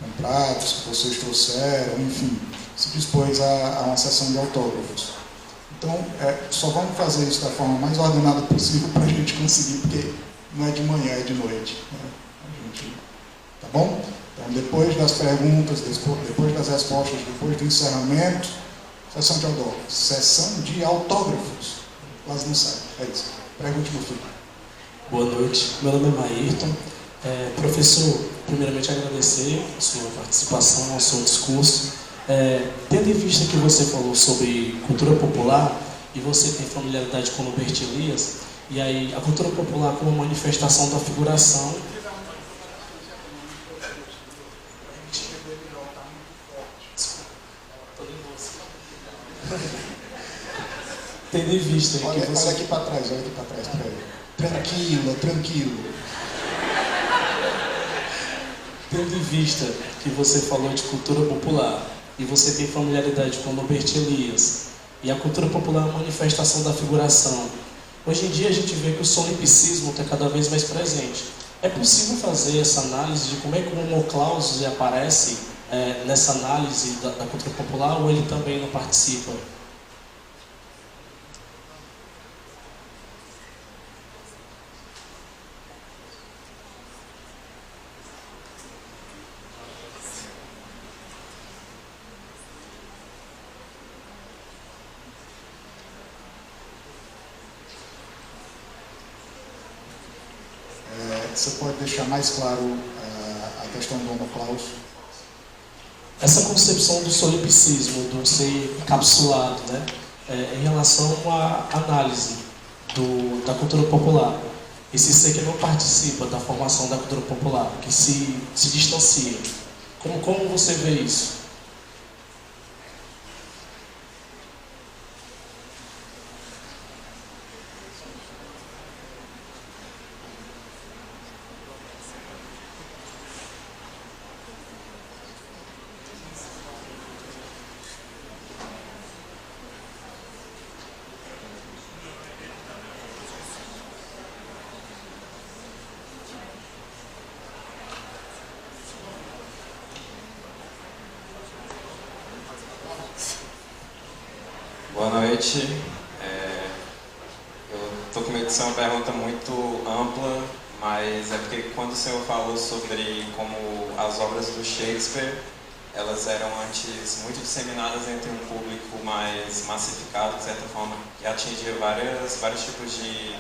comprados, que vocês trouxeram, enfim, se dispôs a uma sessão de autógrafos. Então, só vamos fazer isso da forma mais ordenada possível para a gente conseguir, porque não é de manhã, é de noite. Né? Tá bom? Então, depois das perguntas, depois das respostas, depois do encerramento, sessão de autógrafos. Sessão de autógrafos. Quase não sai. É isso. Pergunte, meu filho.
Boa noite. Meu nome é Maírton. Professor, primeiramente agradecer a sua participação, ao seu discurso. Tendo em vista que você falou sobre cultura popular e você tem familiaridade com o Norbert Elias, e aí a cultura popular como manifestação da figuração. Tendo em vista que você...
Olha aqui para trás, para ele. Tranquilo.
Tendo em vista que você falou de cultura popular e você tem familiaridade com Norbert Elias, e a cultura popular é uma manifestação da figuração, hoje em dia a gente vê que o solipsismo está cada vez mais presente. É possível fazer essa análise de como é que o Homo Clausus aparece nessa análise da cultura popular, ou ele também não participa?
Você pode deixar mais claro a questão do Homo Clausus?
Essa concepção do solipsismo, do ser encapsulado, né, em relação à análise da cultura popular. Esse ser que não participa da formação da cultura popular, que se distancia. Como você vê isso?
Boa noite. Eu estou com medo de ser uma pergunta muito ampla, mas é porque quando o senhor falou sobre como as obras do Shakespeare, elas eram antes muito disseminadas entre um público mais massificado, de certa forma, que atingia vários tipos de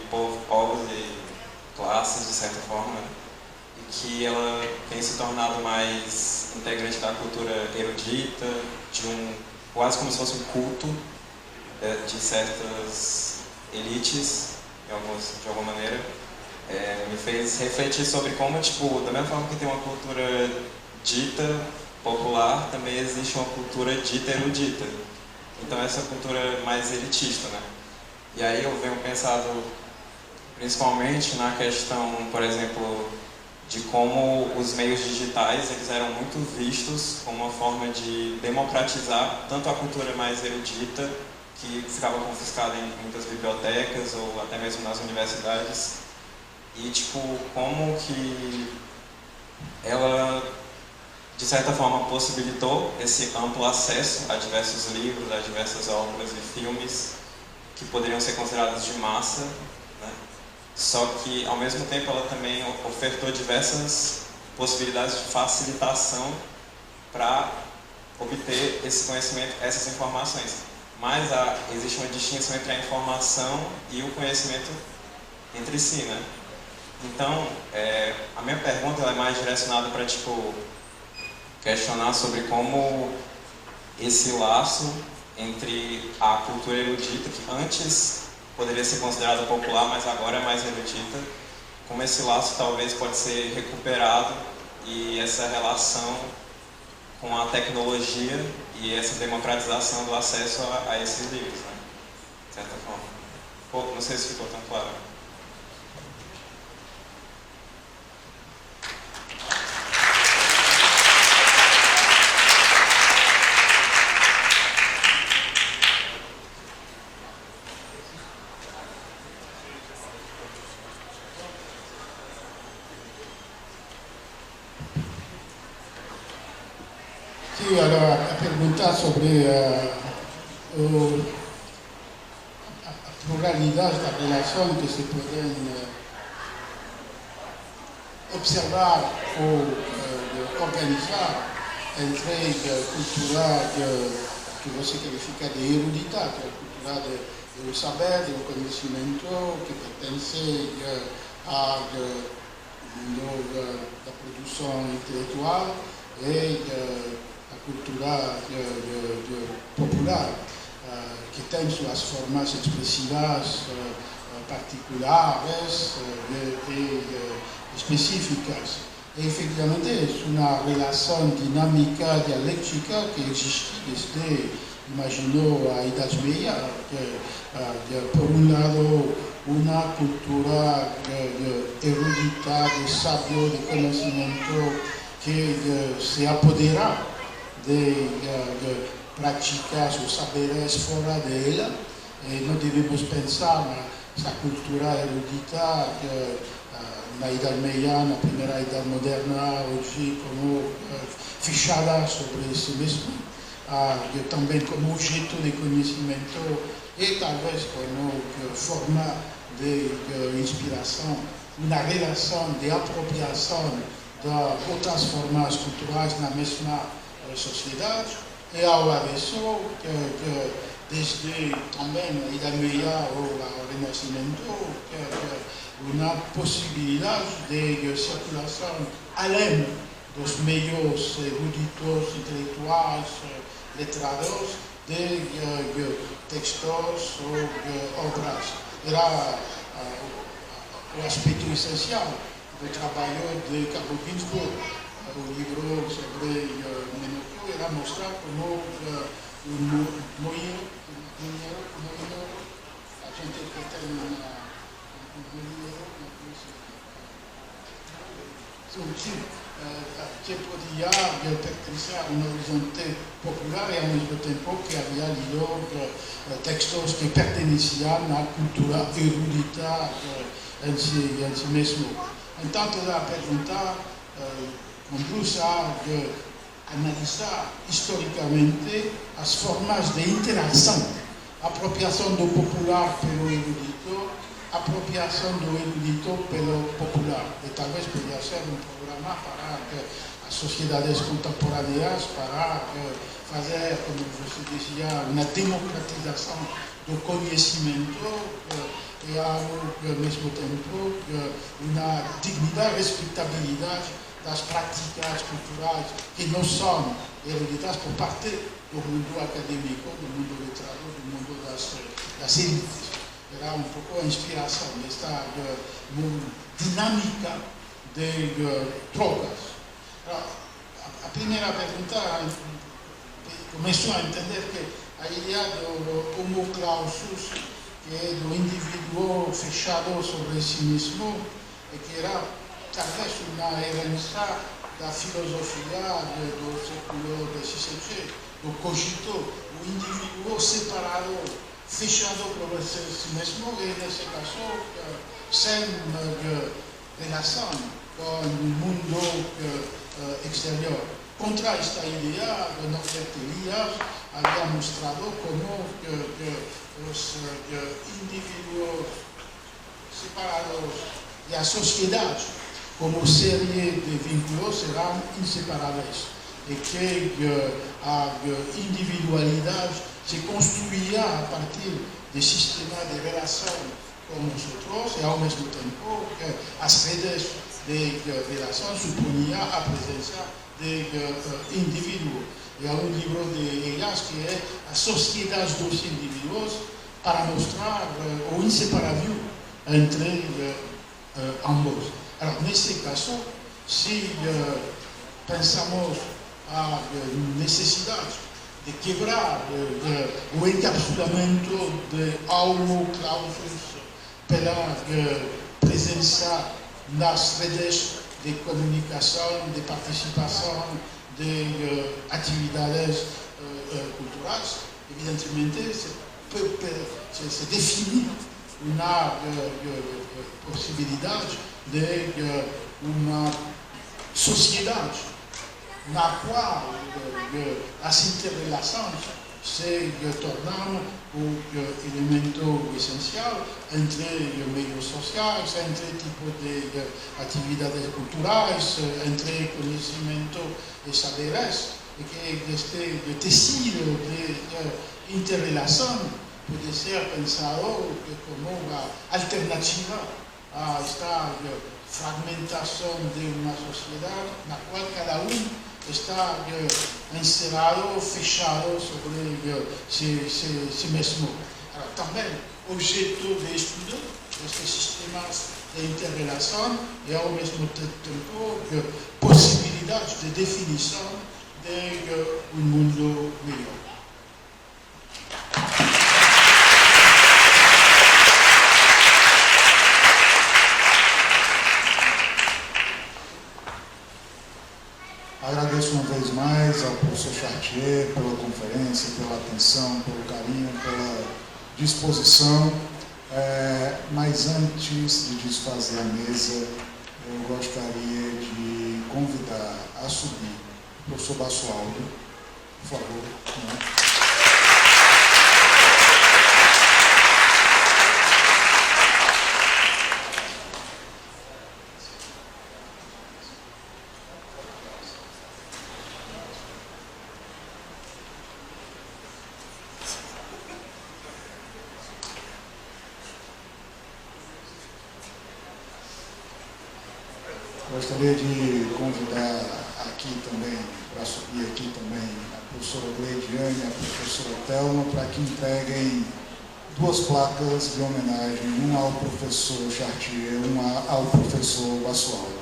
povos e classes, de certa forma, e que ela tem se tornado mais integrante da cultura erudita, quase como se fosse um culto de certas elites, de alguma maneira, me fez refletir sobre como, da mesma forma que tem uma cultura dita, popular, também existe uma cultura dita erudita. Então essa cultura mais elitista, né? E aí eu venho pensando principalmente na questão, por exemplo, de como os meios digitais eles eram muito vistos como uma forma de democratizar tanto a cultura mais erudita, que ficava confiscada em muitas bibliotecas ou até mesmo nas universidades, e tipo, como que ela de certa forma possibilitou esse amplo acesso a diversos livros, a diversas obras e filmes que poderiam ser considerados de massa, né? Só que ao mesmo tempo ela também ofertou diversas possibilidades de facilitação para obter esse conhecimento, essas informações. Mas existe uma distinção entre a informação e o conhecimento entre si, né? Então, a minha pergunta é mais direcionada para, tipo, questionar sobre como esse laço entre a cultura erudita, que antes poderia ser considerada popular, mas agora é mais erudita, como esse laço talvez pode ser recuperado e essa relação com a tecnologia e essa democratização do acesso a esses livros, né? De certa forma. Pô, não sei se ficou tão claro.
Sim, allora, a perguntar sobre a pluralidade da relação que se podem observar ou organizar entre a cultura que você qualifica de erudita, que é a cultura do saber, do conhecimento, que pertence ao mundo da produção intelectual, e a cultura popular, que tem suas formas expressivas particulares e específicas. E, efetivamente, é uma relação dinâmica, dialética, que existe desde, imaginou, a Idade Média, por um lado, uma cultura erudita, de sábio, de conhecimento, que se apodera de praticar os saberes fora dela. E não devemos pensar nessa cultura erudita na Idade Média, na primeira Idade Moderna, hoje como fechada sobre si mesmo, também como objeto de conhecimento e talvez como forma de inspiração, uma relação de apropriação de outras formas culturais na mesma sociedade, e ao avesso, desde também a Idade Média ou o Renascimento, uma possibilidade de circulação além dos meios eruditos, intelectuais, letrados, de textos ou obras. Era o aspecto essencial do trabalho de Carlo Ginzburg. O livro sobre Menocchio era mostrar como um moinho, a gente que tem que podia pertencer a um horizonte popular e ao mesmo tempo que havia lido textos que pertenciam à cultura erudita em si mesmo. Então, toda a pergunta conduz a analisar historicamente as formas de interação, apropriação do popular pelo erudito, apropriação do erudito pelo popular. E talvez poderia ser um programa para as sociedades contemporâneas, para fazer, como você dizia, uma democratização do conhecimento e, ao mesmo tempo, uma dignidade, respeitabilidade das práticas culturais que não são eruditas por parte do mundo acadêmico, do mundo letrado, do mundo das elites. Era um pouco a inspiração desta dinâmica de trocas. a primeira pergunta começou a entender que a ideia do homo clausus, que é do indivíduo fechado sobre si mesmo, e que era talvez uma herança da filosofia do século XVII, do cogito, o indivíduo separado, fechado por si mesmo, e nesse caso, sem relação com o mundo exterior. Contra esta ideia, Norbert Elias havia mostrado como os indivíduos separados e a sociedade, como série de vínculos, serão inseparáveis. E que a individualidade se construía a partir de sistemas de relação com os outros, e ao mesmo tempo que as redes de relação supunha a presença de indivíduos. E há um livro de Elias que é a sociedade dos indivíduos, para mostrar o inseparável entre ambos. Alors, nesse caso, se pensamos a necessidade de quebrar o encapsulamento de homo clausus pela presença nas redes de comunicação, de participação, de atividades culturais, evidentemente se define uma possibilidade de uma sociedade na qual as interrelações se tornam o elemento essencial entre meios sociais, entre tipos de atividades culturais, entre conhecimento e saberes, e que este tecido de interrelação pode ser pensado como uma alternativa a esta fragmentação de uma sociedade na qual cada está encerrado, fechado sobre si mesmo. Também, objeto de estudo destes sistemas de interrelação e, ao mesmo tempo, possibilidade de definição de um mundo melhor.
Agradeço uma vez mais ao professor Chartier pela conferência, pela atenção, pelo carinho, pela disposição. Mas antes de desfazer a mesa, eu gostaria de convidar a subir o professor Basualdo, por favor. Gostaria de convidar aqui também, para subir aqui também, a professora Gleidiane e a professora Thelma, para que entreguem duas placas de homenagem, uma ao professor Chartier e uma ao professor Basualdo.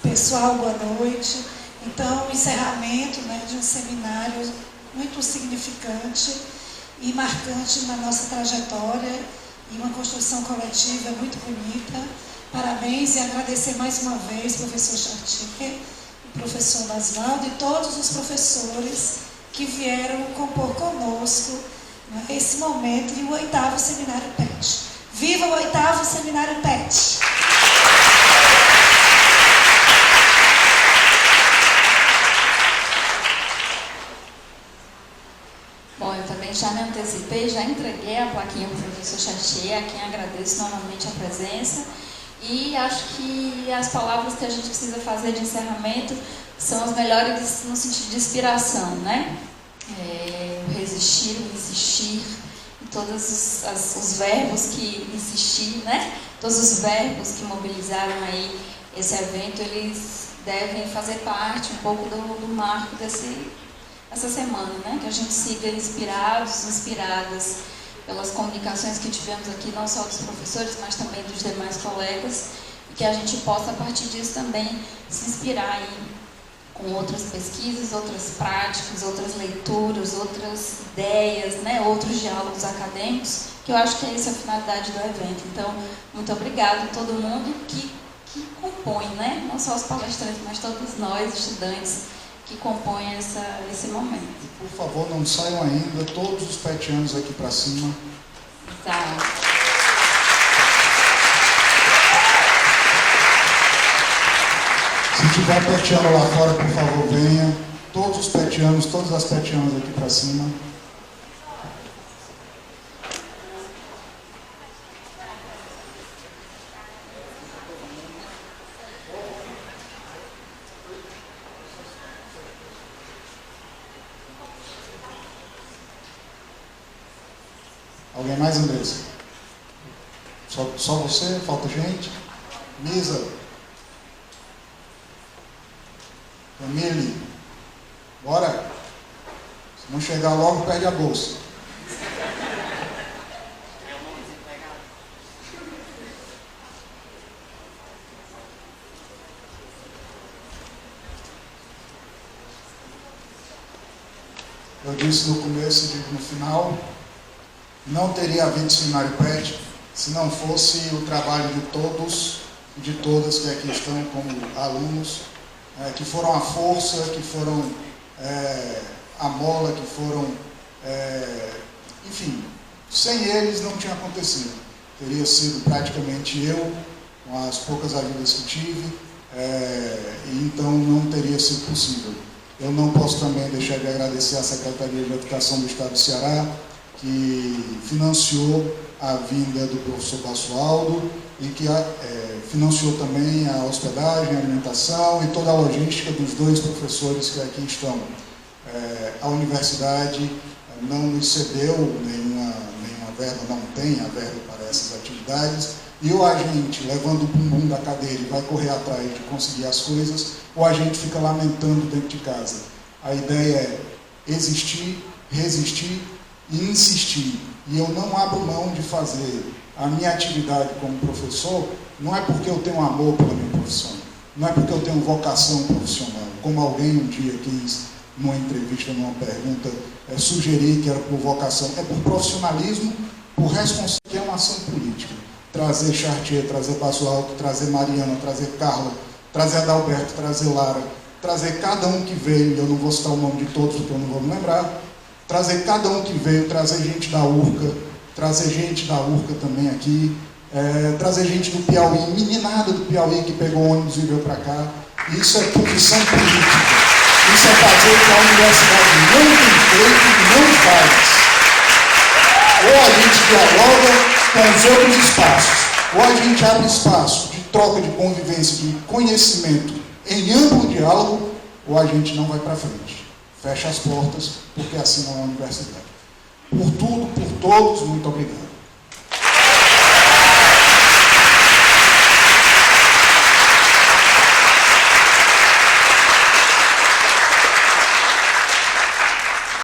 Pessoal, boa noite. Então, o encerramento de um seminário muito significante e marcante na nossa trajetória e uma construção coletiva muito bonita. Parabéns e agradecer mais uma vez ao professor Chartier, o professor Basualdo e todos os professores que vieram compor conosco esse momento e o 8º Seminário PET. Viva o 8º Seminário PET!
Bom, eu também já me antecipei, já entreguei a plaquinha para o professor Chartier, a quem agradeço novamente a presença. E acho que as palavras que a gente precisa fazer de encerramento são as melhores no sentido de inspiração, né? O resistir, o insistir, e todos os verbos que insistir, né? Todos os verbos que mobilizaram aí esse evento, eles devem fazer parte um pouco do marco dessa semana, né? Que a gente siga inspirados, inspiradas pelas comunicações que tivemos aqui, não só dos professores, mas também dos demais colegas, e que a gente possa, a partir disso, também se inspirar com outras pesquisas, outras práticas, outras leituras, outras ideias, né? Outros diálogos acadêmicos, que eu acho que essa é a finalidade do evento. Então, muito obrigado a todo mundo que compõe, né? Não só os palestrantes, mas todos nós, estudantes, que compõem esse momento.
Por favor, não saiam ainda, todos os petianos aqui para cima.
Tá.
Se tiver petiano lá fora, por favor, venha. Todos os petianos, todas as petianas aqui para cima. Alguém mais, Andressa? Só você? Falta gente? Misa? Camille? Bora? Se não chegar logo, perde a bolsa. Eu disse no começo e digo no final, não teria havido seminário PET se não fosse o trabalho de todos e de todas que aqui estão como alunos, que foram a força, que foram a mola, que foram, enfim, sem eles não tinha acontecido. Teria sido praticamente eu, com as poucas ajudas que tive, e então não teria sido possível. Eu não posso também deixar de agradecer à Secretaria de Educação do Estado do Ceará, que financiou a vinda do professor Basualdo e que financiou também a hospedagem, a alimentação e toda a logística dos dois professores que aqui estão. A universidade não nos cedeu nenhuma verba, não tem a verba para essas atividades, e ou a gente, levando o bumbum da cadeira, vai correr atrás de conseguir as coisas, ou a gente fica lamentando dentro de casa. A ideia é existir, resistir e insistir. E eu não abro mão de fazer a minha atividade como professor, não é porque eu tenho amor pela minha profissão, não é porque eu tenho vocação profissional, como alguém um dia quis, numa entrevista, numa pergunta, sugerir que era por vocação, é por profissionalismo, por responsabilidade, que é uma ação política. Trazer Chartier, trazer Basualdo, trazer Mariana, trazer Carla, trazer Adalberto, trazer Lara, trazer cada um que veio, eu não vou citar o nome de todos porque eu não vou me lembrar, trazer cada um que veio, trazer gente da URCA, trazer gente da URCA também aqui, trazer gente do Piauí, meninada do Piauí que pegou ônibus e veio para cá. Isso é posição política. Isso é fazer o que a universidade não tem feito e não faz. Ou a gente dialoga com os outros espaços, ou a gente abre espaço de troca de convivência, de conhecimento em amplo diálogo, ou a gente não vai para frente. Fecha as portas, porque assim não é a universidade. Por tudo, por todos, muito obrigado.